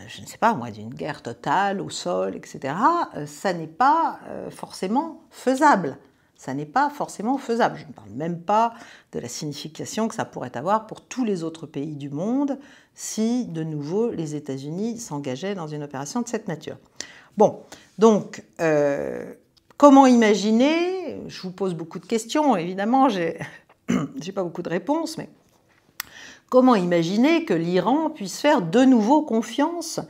je ne sais pas moi, d'une guerre totale au sol, etc., ça n'est pas forcément faisable. Ça n'est pas forcément faisable. Je ne parle même pas de la signification que ça pourrait avoir pour tous les autres pays du monde si, de nouveau, les États-Unis s'engageaient dans une opération de cette nature. Bon, donc, comment imaginer? Je vous pose beaucoup de questions, évidemment, j'ai pas beaucoup de réponses, mais comment imaginer que l'Iran puisse faire de nouveau confiance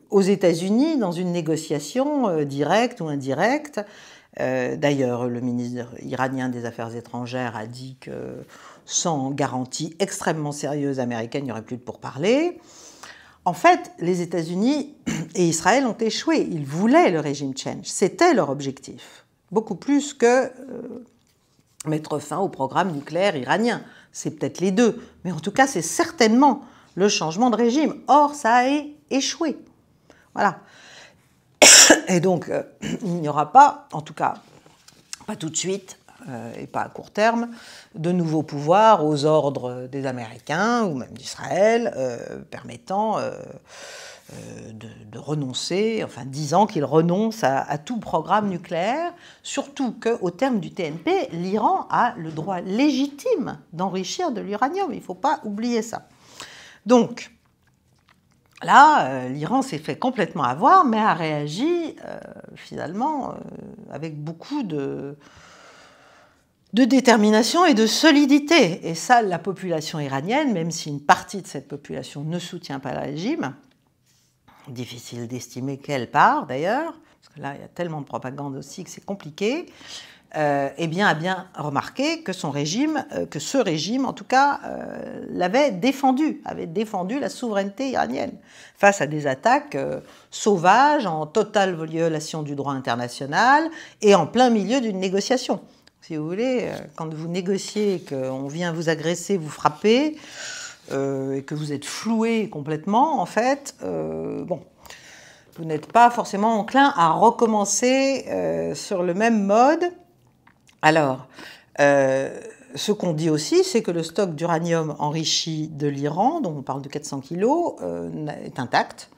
aux États-Unis dans une négociation directe ou indirecte? D'ailleurs, le ministre iranien des Affaires étrangères a dit que sans garantie extrêmement sérieuse américaine, il n'y aurait plus de pourparlers. En fait, les États-Unis et Israël ont échoué. Ils voulaient le régime change. C'était leur objectif. Beaucoup plus que mettre fin au programme nucléaire iranien. C'est peut-être les deux. Mais en tout cas, c'est certainement le changement de régime. Or, ça a échoué. Voilà. Et donc, il n'y aura pas, en tout cas, pas tout de suite, et pas à court terme, de nouveaux pouvoirs aux ordres des Américains ou même d'Israël, permettant de renoncer, enfin disant qu'ils renoncent à tout programme nucléaire, surtout qu'au terme du TNP, l'Iran a le droit légitime d'enrichir de l'uranium. Il ne faut pas oublier ça. Donc, là, l'Iran s'est fait complètement avoir, mais a réagi finalement avec beaucoup de détermination et de solidité. Et ça, la population iranienne, même si une partie de cette population ne soutient pas le régime, difficile d'estimer quelle part d'ailleurs, parce que là, il y a tellement de propagande aussi que c'est compliqué, eh bien, a bien remarqué que ce régime, en tout cas, avait défendu la souveraineté iranienne face à des attaques sauvages, en totale violation du droit international et en plein milieu d'une négociation. Si vous voulez, quand vous négociez, qu'on vient vous agresser, vous frapper, et que vous êtes floué complètement, en fait, bon, vous n'êtes pas forcément enclin à recommencer sur le même mode. Alors, ce qu'on dit aussi, c'est que le stock d'uranium enrichi de l'Iran, dont on parle de 400 kilos, est intact,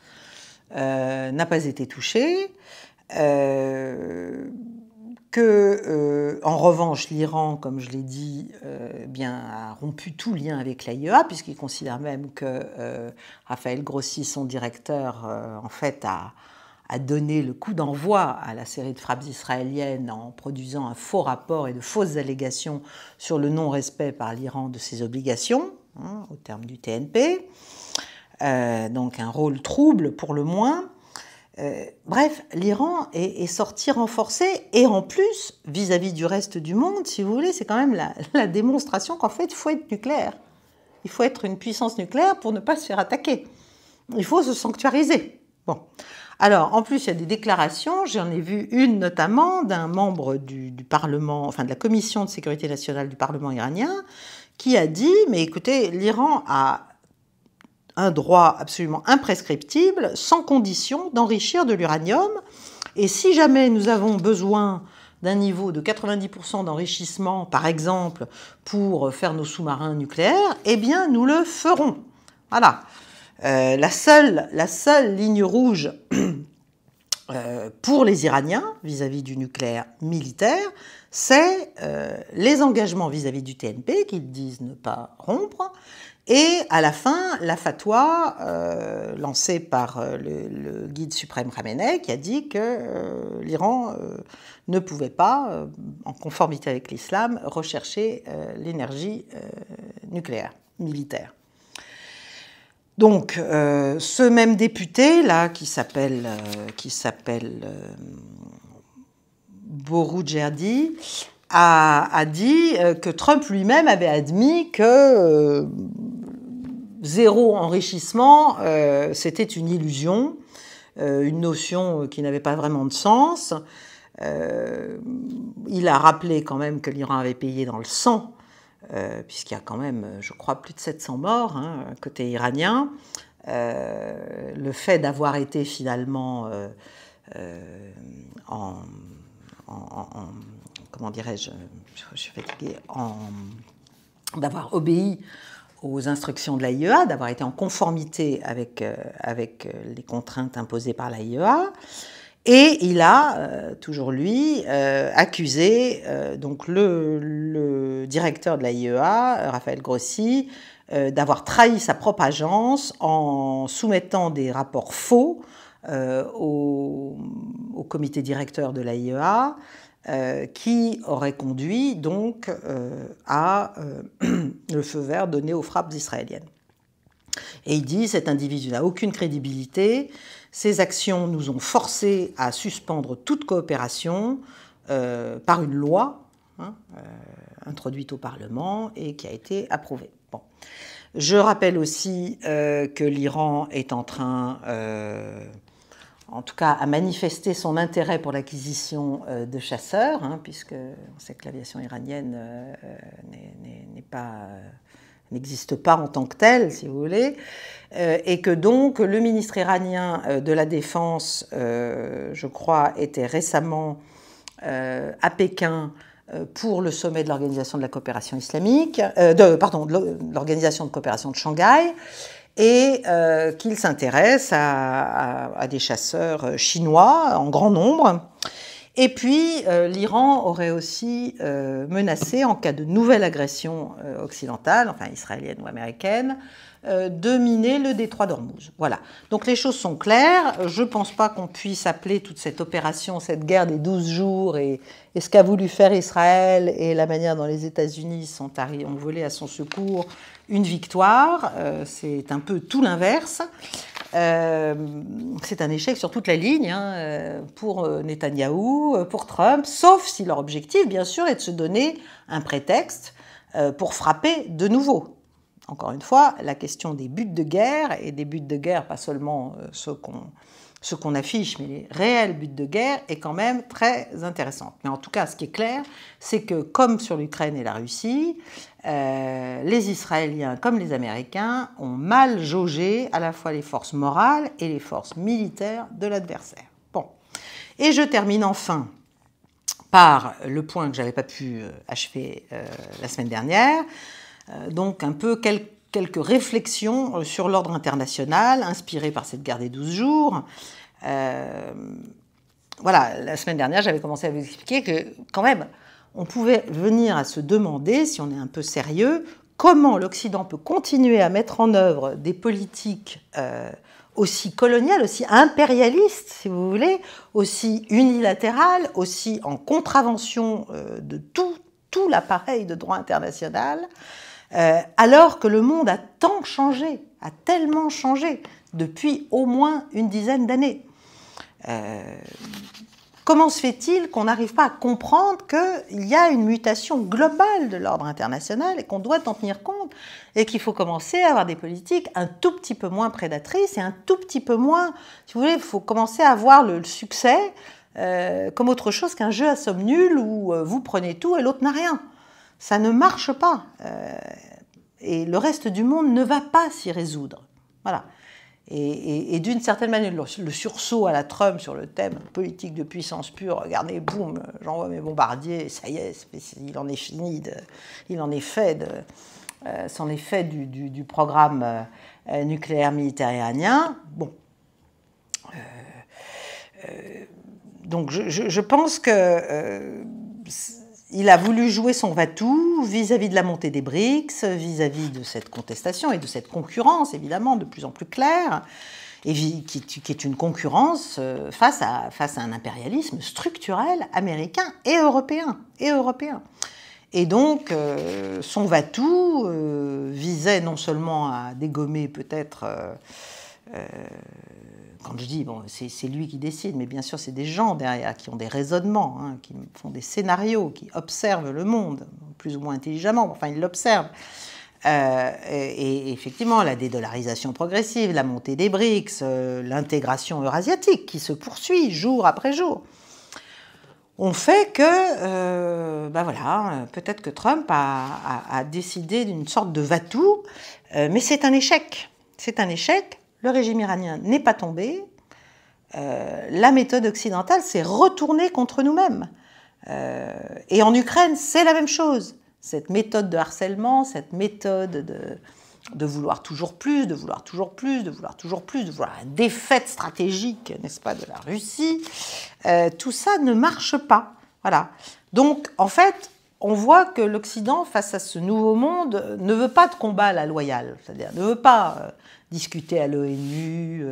n'a pas été touché, en revanche, l'Iran, comme je l'ai dit, a rompu tout lien avec l'AIEA, puisqu'il considère même que Raphaël Grossi, son directeur, en fait, a donné le coup d'envoi à la série de frappes israéliennes en produisant un faux rapport et de fausses allégations sur le non-respect par l'Iran de ses obligations, au terme du TNP. Donc un rôle trouble pour le moins. Bref, l'Iran est sorti renforcé et en plus, vis-à-vis du reste du monde, si vous voulez, c'est quand même la démonstration qu'en fait, il faut être nucléaire. Il faut être une puissance nucléaire pour ne pas se faire attaquer. Il faut se sanctuariser. Bon. Alors, en plus, il y a des déclarations, j'en ai vu une notamment d'un membre du Parlement, enfin de la Commission de sécurité nationale du Parlement iranien, qui a dit, mais écoutez, l'Iran a un droit absolument imprescriptible, sans condition, d'enrichir de l'uranium. Et si jamais nous avons besoin d'un niveau de 90% d'enrichissement, par exemple, pour faire nos sous-marins nucléaires, eh bien, nous le ferons. Voilà. La seule ligne rouge pour les Iraniens, vis-à-vis du nucléaire militaire, c'est les engagements vis-à-vis du TNP qu'ils disent ne pas rompre, et à la fin, la fatwa lancée par le guide suprême Khamenei qui a dit que l'Iran ne pouvait pas, en conformité avec l'islam, rechercher l'énergie nucléaire, militaire. Donc, ce même député, là, qui s'appelle Boroujerdi, a dit que Trump lui-même avait admis que zéro enrichissement, c'était une illusion, une notion qui n'avait pas vraiment de sens. Il a rappelé quand même que l'Iran avait payé dans le sang, puisqu'il y a quand même, je crois, plus de 700 morts côté iranien. Le fait d'avoir été finalement comment dirais-je, je suis fatiguée, d'avoir obéi aux instructions de l'AIEA, d'avoir été en conformité avec les contraintes imposées par l'AIEA. Et il a, toujours lui, accusé donc le directeur de l'AIEA, Raphaël Grossi, d'avoir trahi sa propre agence en soumettant des rapports faux au comité directeur de l'AIEA, qui aurait conduit donc à le feu vert donné aux frappes israéliennes. Et il dit, cet individu n'a aucune crédibilité, ses actions nous ont forcés à suspendre toute coopération par une loi introduite au Parlement et qui a été approuvée. Bon. Je rappelle aussi que l'Iran est en train, en tout cas, à manifester son intérêt pour l'acquisition de chasseurs, puisque on sait que l'aviation iranienne n'existe pas en tant que telle, si vous voulez, et que donc le ministre iranien de la Défense, je crois, était récemment à Pékin pour le sommet de l'Organisation de la coopération islamique, de l'Organisation de coopération de Shanghai, et qu'il s'intéresse à des chasseurs chinois en grand nombre. Et puis, l'Iran aurait aussi menacé, en cas de nouvelle agression occidentale, enfin israélienne ou américaine, de miner le détroit d'Ormuz. Voilà. Donc les choses sont claires. Je ne pense pas qu'on puisse appeler toute cette opération, cette guerre des 12 jours et ce qu'a voulu faire Israël et la manière dont les États-Unis ont volé à son secours une victoire. C'est un peu tout l'inverse. C'est un échec sur toute la ligne pour Netanyahou, pour Trump, sauf si leur objectif, bien sûr, est de se donner un prétexte pour frapper de nouveau. Encore une fois, la question des buts de guerre, et des buts de guerre, pas seulement ceux qu'on affiche, mais les réels buts de guerre, est quand même très intéressante. Mais en tout cas, ce qui est clair, c'est que, comme sur l'Ukraine et la Russie, les Israéliens comme les Américains ont mal jaugé à la fois les forces morales et les forces militaires de l'adversaire. Bon. Et je termine enfin par le point que je n'avais pas pu achever la semaine dernière, donc un peu quelques réflexions sur l'ordre international inspirées par cette guerre des 12 jours. Voilà, la semaine dernière, j'avais commencé à vous expliquer que quand même, on pouvait venir à se demander, si on est un peu sérieux, comment l'Occident peut continuer à mettre en œuvre des politiques aussi coloniales, aussi impérialistes, si vous voulez, aussi unilatérales, aussi en contravention de tout l'appareil de droit international, alors que le monde a tant changé, a tellement changé depuis au moins une dizaine d'années. Comment se fait-il qu'on n'arrive pas à comprendre qu'il y a une mutation globale de l'ordre international et qu'on doit en tenir compte et qu'il faut commencer à avoir des politiques un tout petit peu moins prédatrices et un tout petit peu moins, si vous voulez, il faut commencer à voir le succès comme autre chose qu'un jeu à somme nulle où vous prenez tout et l'autre n'a rien. Ça ne marche pas. Et le reste du monde ne va pas s'y résoudre. Voilà. Et d'une certaine manière, le sursaut à la Trump sur le thème politique de puissance pure, regardez, boum, j'envoie mes bombardiers, ça y est, il en est fini, il en est fait, c'en est fait du programme nucléaire militaire iranien. Bon. donc je pense que il a voulu jouer son va-tout vis-à-vis de la montée des BRICS, vis-à-vis de cette contestation et de cette concurrence, évidemment, de plus en plus claire, et qui est une concurrence face à un impérialisme structurel américain et européen. Et donc, son va-tout visait non seulement à dégommer peut-être... quand je dis, bon, c'est lui qui décide, mais bien sûr, c'est des gens derrière qui ont des raisonnements, hein, qui font des scénarios, qui observent le monde, plus ou moins intelligemment, enfin, ils l'observent. Et effectivement, la dédollarisation progressive, la montée des BRICS, l'intégration eurasiatique qui se poursuit jour après jour, ont fait que, voilà, peut-être que Trump a décidé d'une sorte de va-tout, mais c'est un échec. C'est un échec. Le régime iranien n'est pas tombé. La méthode occidentale s'est retournée contre nous-mêmes. Et en Ukraine, c'est la même chose. Cette méthode de harcèlement, cette méthode de vouloir toujours plus, de vouloir toujours plus, de vouloir toujours plus, de vouloir la défaite stratégique, n'est-ce pas, de la Russie, tout ça ne marche pas. Voilà. Donc, en fait, on voit que l'Occident, face à ce nouveau monde, ne veut pas de combat à la loyale, c'est-à-dire ne veut pas discuter à l'ONU,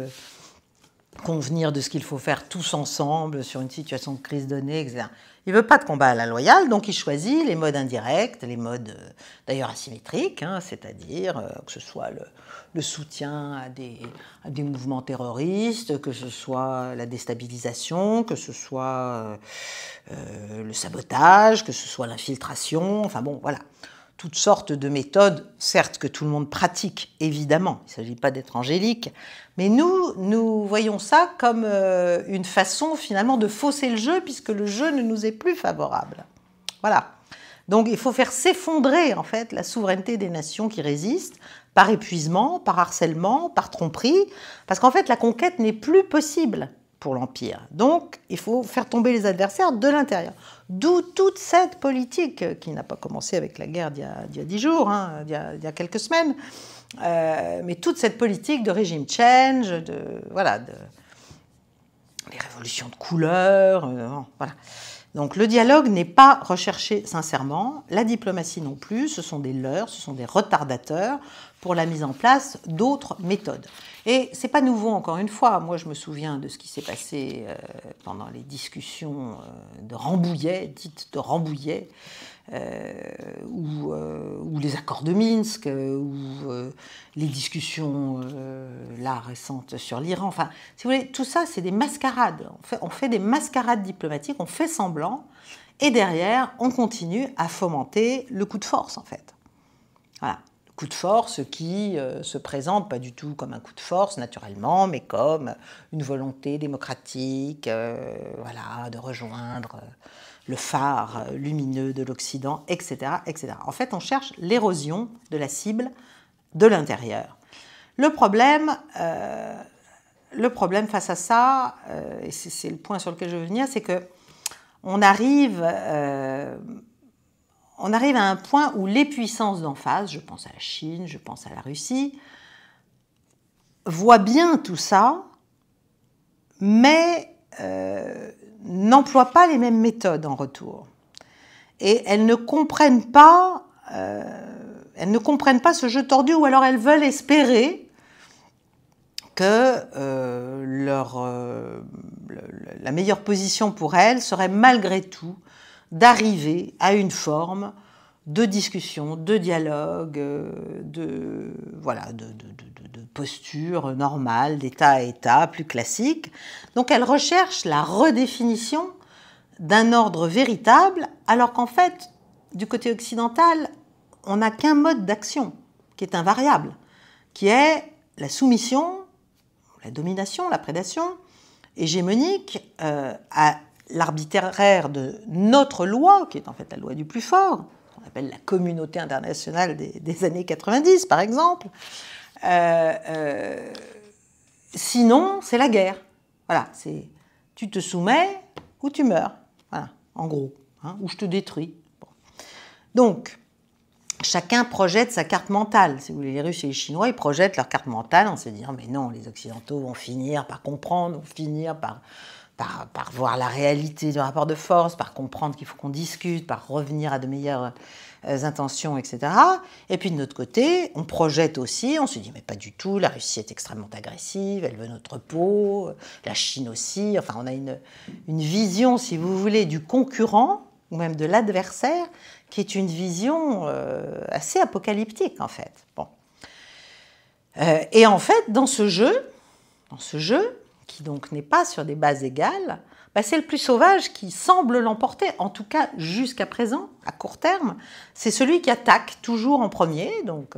convenir de ce qu'il faut faire tous ensemble sur une situation de crise donnée, etc. Il ne veut pas de combat à la loyale, donc il choisit les modes indirects, les modes d'ailleurs asymétriques, hein, c'est-à-dire que ce soit le soutien à des mouvements terroristes, que ce soit la déstabilisation, que ce soit le sabotage, que ce soit l'infiltration, enfin bon, voilà. Toutes sortes de méthodes, certes que tout le monde pratique, évidemment, il ne s'agit pas d'être angélique, mais nous voyons ça comme une façon finalement de fausser le jeu, puisque le jeu ne nous est plus favorable. Voilà. Donc il faut faire s'effondrer en fait la souveraineté des nations qui résistent, par épuisement, par harcèlement, par tromperie, parce qu'en fait la conquête n'est plus possible pour l'Empire. Donc, il faut faire tomber les adversaires de l'intérieur. D'où toute cette politique qui n'a pas commencé avec la guerre d'il y a 10 jours, hein, il y a quelques semaines, mais toute cette politique de régime change, les révolutions de couleur, voilà. Donc, le dialogue n'est pas recherché sincèrement, la diplomatie non plus, ce sont des leurres, ce sont des retardateurs pour la mise en place d'autres méthodes. Et c'est pas nouveau, encore une fois. Moi, je me souviens de ce qui s'est passé pendant les discussions de Rambouillet, dites de Rambouillet, ou les accords de Minsk, ou les discussions là récentes sur l'Iran. Enfin, si vous voulez, tout ça, c'est des mascarades. On fait des mascarades diplomatiques, on fait semblant, et derrière, on continue à fomenter le coup de force, en fait. Voilà. Coup de force qui se présente pas du tout comme un coup de force, naturellement, mais comme une volonté démocratique, voilà, de rejoindre le phare lumineux de l'Occident, etc., etc. En fait, on cherche l'érosion de la cible de l'intérieur. Le problème face à ça, et c'est le point sur lequel je veux venir, c'est que on arrive à un point où les puissances d'en face, je pense à la Chine, je pense à la Russie, voient bien tout ça, mais n'emploient pas les mêmes méthodes en retour. Et elles ne comprennent pas ce jeu tordu, ou alors elles veulent espérer que la meilleure position pour elles serait malgré tout d'arriver à une forme de discussion, de dialogue, de posture normale, d'État à État, plus classique. Donc elle recherche la redéfinition d'un ordre véritable, alors qu'en fait, du côté occidental, on n'a qu'un mode d'action qui est invariable, qui est la soumission, la domination, la prédation hégémonique à l'arbitraire de notre loi, qui est en fait la loi du plus fort, qu'on appelle la communauté internationale des années 90, par exemple. Sinon, c'est la guerre. Voilà, c'est tu te soumets ou tu meurs. Voilà, en gros, hein, ou je te détruis. Bon. Donc, chacun projette sa carte mentale. Si vous voulez, les Russes et les Chinois, ils projettent leur carte mentale en se disant « mais non, les Occidentaux vont finir par comprendre, vont finir par par voir la réalité du rapport de force, par comprendre qu'il faut qu'on discute, par revenir à de meilleures intentions, etc. Et puis de notre côté, on projette aussi, on se dit mais pas du tout, la Russie est extrêmement agressive, elle veut notre peau, la Chine aussi, enfin on a une vision, si vous voulez, du concurrent, ou même de l'adversaire, qui est une vision assez apocalyptique en fait. Bon. Et en fait, dans ce jeu, qui donc n'est pas sur des bases égales, bah c'est le plus sauvage qui semble l'emporter, en tout cas jusqu'à présent, à court terme. C'est celui qui attaque toujours en premier, donc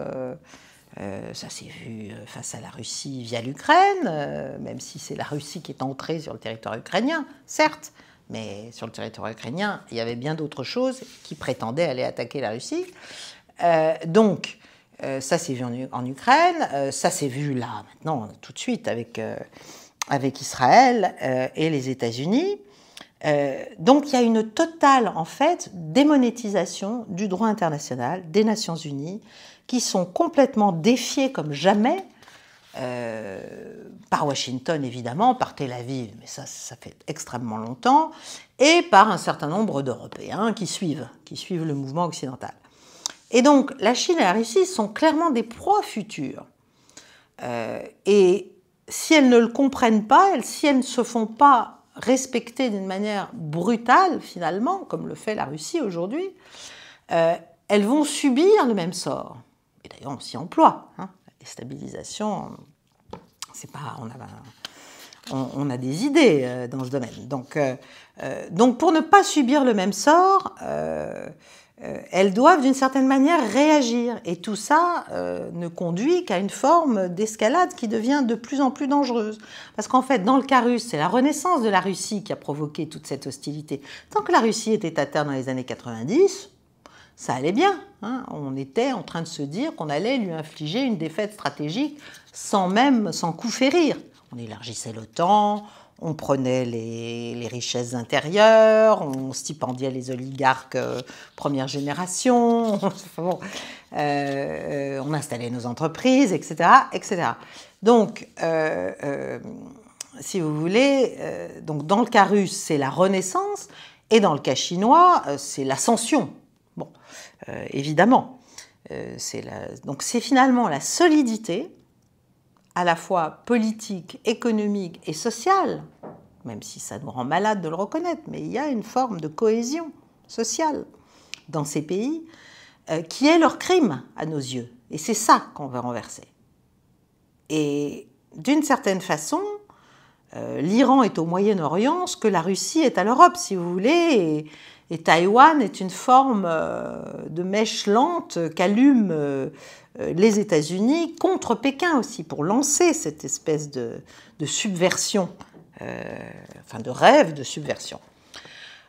ça s'est vu face à la Russie via l'Ukraine, même si c'est la Russie qui est entrée sur le territoire ukrainien, certes, mais sur le territoire ukrainien, il y avait bien d'autres choses qui prétendaient aller attaquer la Russie. Donc, ça s'est vu en Ukraine, ça s'est vu là, maintenant, tout de suite, avec Israël et les États-Unis. Donc il y a une totale, en fait, démonétisation du droit international, des Nations Unies, qui sont complètement défiées comme jamais par Washington, évidemment, par Tel Aviv, mais ça fait extrêmement longtemps, et par un certain nombre d'Européens qui suivent le mouvement occidental. Et donc, la Chine et la Russie sont clairement des proies futures. Et si elles ne le comprennent pas, si elles ne se font pas respecter d'une manière brutale, finalement, comme le fait la Russie aujourd'hui, elles vont subir le même sort. Et d'ailleurs, on s'y emploie. Hein. La déstabilisation, c'est pas... On a des idées dans ce domaine. Donc, pour ne pas subir le même sort, elles doivent d'une certaine manière réagir. Et tout ça ne conduit qu'à une forme d'escalade qui devient de plus en plus dangereuse. Parce qu'en fait, dans le cas russe, c'est la renaissance de la Russie qui a provoqué toute cette hostilité. Tant que la Russie était à terre dans les années 90, ça allait bien. Hein. On était en train de se dire qu'on allait lui infliger une défaite stratégique sans coup férir. On élargissait l'OTAN, on prenait les richesses intérieures, on stipendiait les oligarques première génération, on installait nos entreprises, etc. etc. Donc, si vous voulez, donc dans le cas russe, c'est la renaissance, et dans le cas chinois, c'est l'ascension. Bon, évidemment. Donc c'est finalement la solidité, à la fois politique, économique et sociale, même si ça nous rend malade de le reconnaître, mais il y a une forme de cohésion sociale dans ces pays qui est leur crime à nos yeux. Et c'est ça qu'on veut renverser. Et d'une certaine façon, l'Iran est au Moyen-Orient ce que la Russie est à l'Europe, si vous voulez, et Taïwan est une forme de mèche lente qu'allument les États-Unis contre Pékin aussi, pour lancer cette espèce de subversion, de rêve de subversion.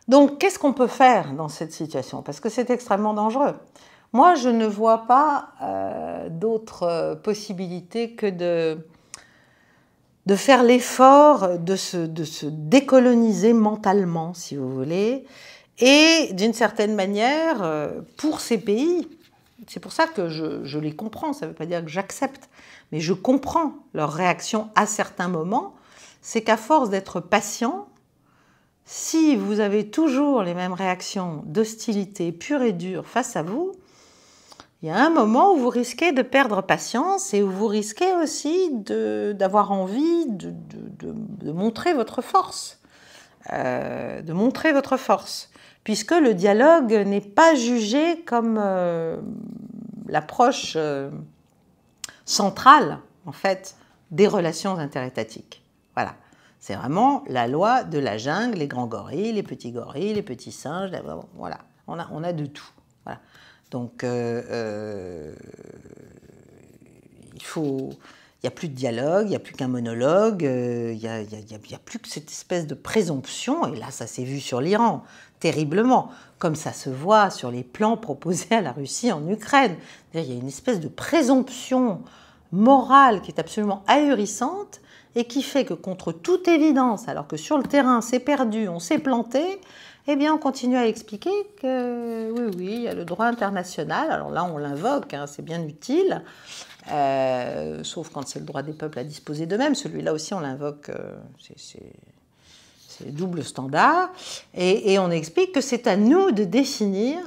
Donc, qu'est-ce qu'on peut faire dans cette situation? Parce que c'est extrêmement dangereux. Moi, je ne vois pas d'autre possibilité que de faire l'effort de se décoloniser mentalement, si vous voulez, et d'une certaine manière, pour ces pays, c'est pour ça que je les comprends, ça ne veut pas dire que j'accepte, mais je comprends leur réaction à certains moments, c'est qu'à force d'être patient, si vous avez toujours les mêmes réactions d'hostilité pure et dure face à vous, il y a un moment où vous risquez de perdre patience et où vous risquez aussi d'avoir envie de montrer votre force, puisque le dialogue n'est pas jugé comme l'approche centrale, en fait, des relations interétatiques. Voilà. C'est vraiment la loi de la jungle, les grands gorilles, les petits singes, voilà. On a de tout. Voilà. Donc, il n'y a plus de dialogue, il n'y a plus qu'un monologue, il n'y a plus que cette espèce de présomption, et là, ça s'est vu sur l'Iran, terriblement, comme ça se voit sur les plans proposés à la Russie en Ukraine. Il y a une espèce de présomption morale qui est absolument ahurissante, et qui fait que, contre toute évidence, alors que sur le terrain, c'est perdu, on s'est planté, eh bien, on continue à expliquer que oui, il y a le droit international. Alors là, on l'invoque, hein, c'est bien utile, sauf quand c'est le droit des peuples à disposer d'eux-mêmes. Celui-là aussi, on l'invoque, c'est c'est double standard, et on explique que c'est à nous de définir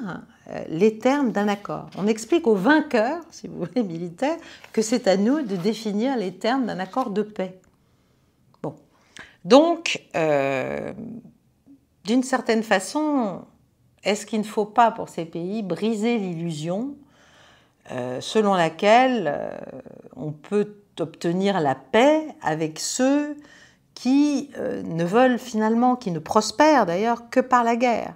les termes d'un accord. On explique aux vainqueurs, si vous voulez, militaires, que c'est à nous de définir les termes d'un accord de paix. Bon. Donc, d'une certaine façon, est-ce qu'il ne faut pas, pour ces pays, briser l'illusion selon laquelle on peut obtenir la paix avec ceux qui ne veulent finalement, qui ne prospèrent d'ailleurs que par la guerre.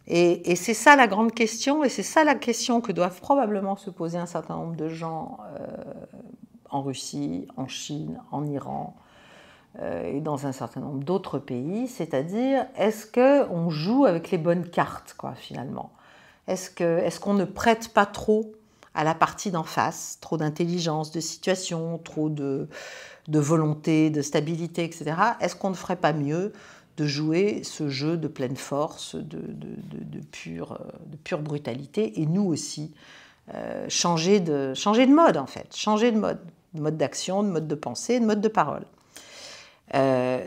Et c'est ça la grande question, et c'est ça la question que doivent probablement se poser un certain nombre de gens en Russie, en Chine, en Iran et dans un certain nombre d'autres pays, c'est-à-dire est-ce qu'on joue avec les bonnes cartes, quoi, finalement? Est-ce qu'on ne prête pas trop à la partie d'en face, trop d'intelligence, de situation, trop de volonté, de stabilité, etc. Est-ce qu'on ne ferait pas mieux de jouer ce jeu de pleine force, de pure brutalité, et nous aussi, changer de mode, en fait, changer de mode d'action, de mode de pensée, de mode de parole.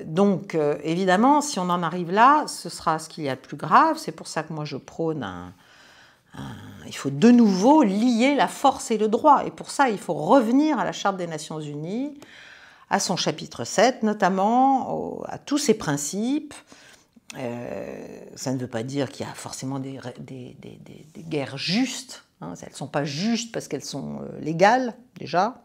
Donc, évidemment, si on en arrive là, ce sera ce qu'il y a de plus grave. C'est pour ça que moi, je prône il faut de nouveau lier la force et le droit. Et pour ça, il faut revenir à la Charte des Nations Unies, à son chapitre 7 notamment, à tous ses principes. Ça ne veut pas dire qu'il y a forcément des guerres justes. Hein. Elles ne sont pas justes parce qu'elles sont légales, déjà.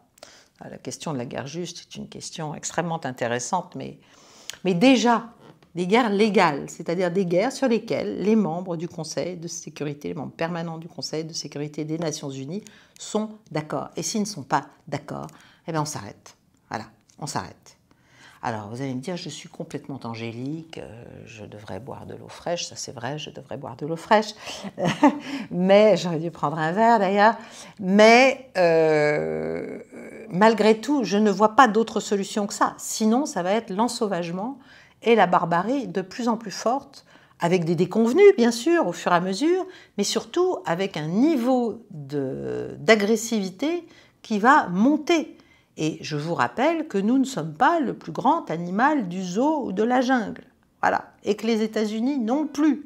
La question de la guerre juste est une question extrêmement intéressante, mais déjà, des guerres légales, c'est-à-dire des guerres sur lesquelles les membres du Conseil de sécurité, les membres permanents du Conseil de sécurité des Nations Unies sont d'accord. Et s'ils ne sont pas d'accord, eh bien on s'arrête. Voilà, on s'arrête. Alors vous allez me dire, je suis complètement angélique, je devrais boire de l'eau fraîche, ça c'est vrai, je devrais boire de l'eau fraîche, mais j'aurais dû prendre un verre d'ailleurs, mais malgré tout, je ne vois pas d'autre solution que ça. Sinon, ça va être l'ensauvagement et la barbarie de plus en plus forte, avec des déconvenus, bien sûr, au fur et à mesure, mais surtout avec un niveau d'agressivité qui va monter. Et je vous rappelle que nous ne sommes pas le plus grand animal du zoo ou de la jungle. Voilà. Et que les États-Unis non plus.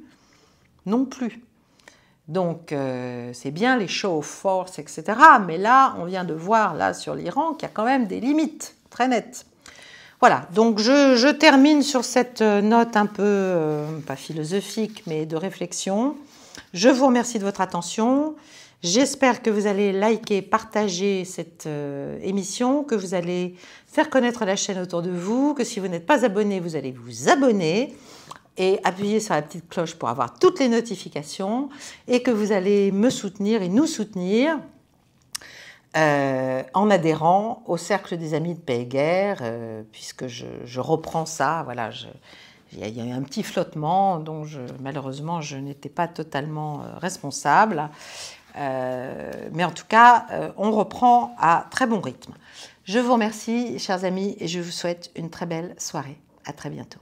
Non plus. Donc, c'est bien les show of force, etc. Mais là, on vient de voir, là, sur l'Iran, qu'il y a quand même des limites très nettes. Voilà, donc je termine sur cette note un peu, pas philosophique, mais de réflexion. Je vous remercie de votre attention. J'espère que vous allez liker, partager cette émission, que vous allez faire connaître la chaîne autour de vous, que si vous n'êtes pas abonné, vous allez vous abonner et appuyer sur la petite cloche pour avoir toutes les notifications et que vous allez me soutenir et nous soutenir en adhérant au Cercle des Amis de Paix et Guerre, puisque je reprends ça, voilà, il y a eu un petit flottement dont malheureusement je n'étais pas totalement responsable, mais en tout cas on reprend à très bon rythme. Je vous remercie chers amis et je vous souhaite une très belle soirée. À très bientôt.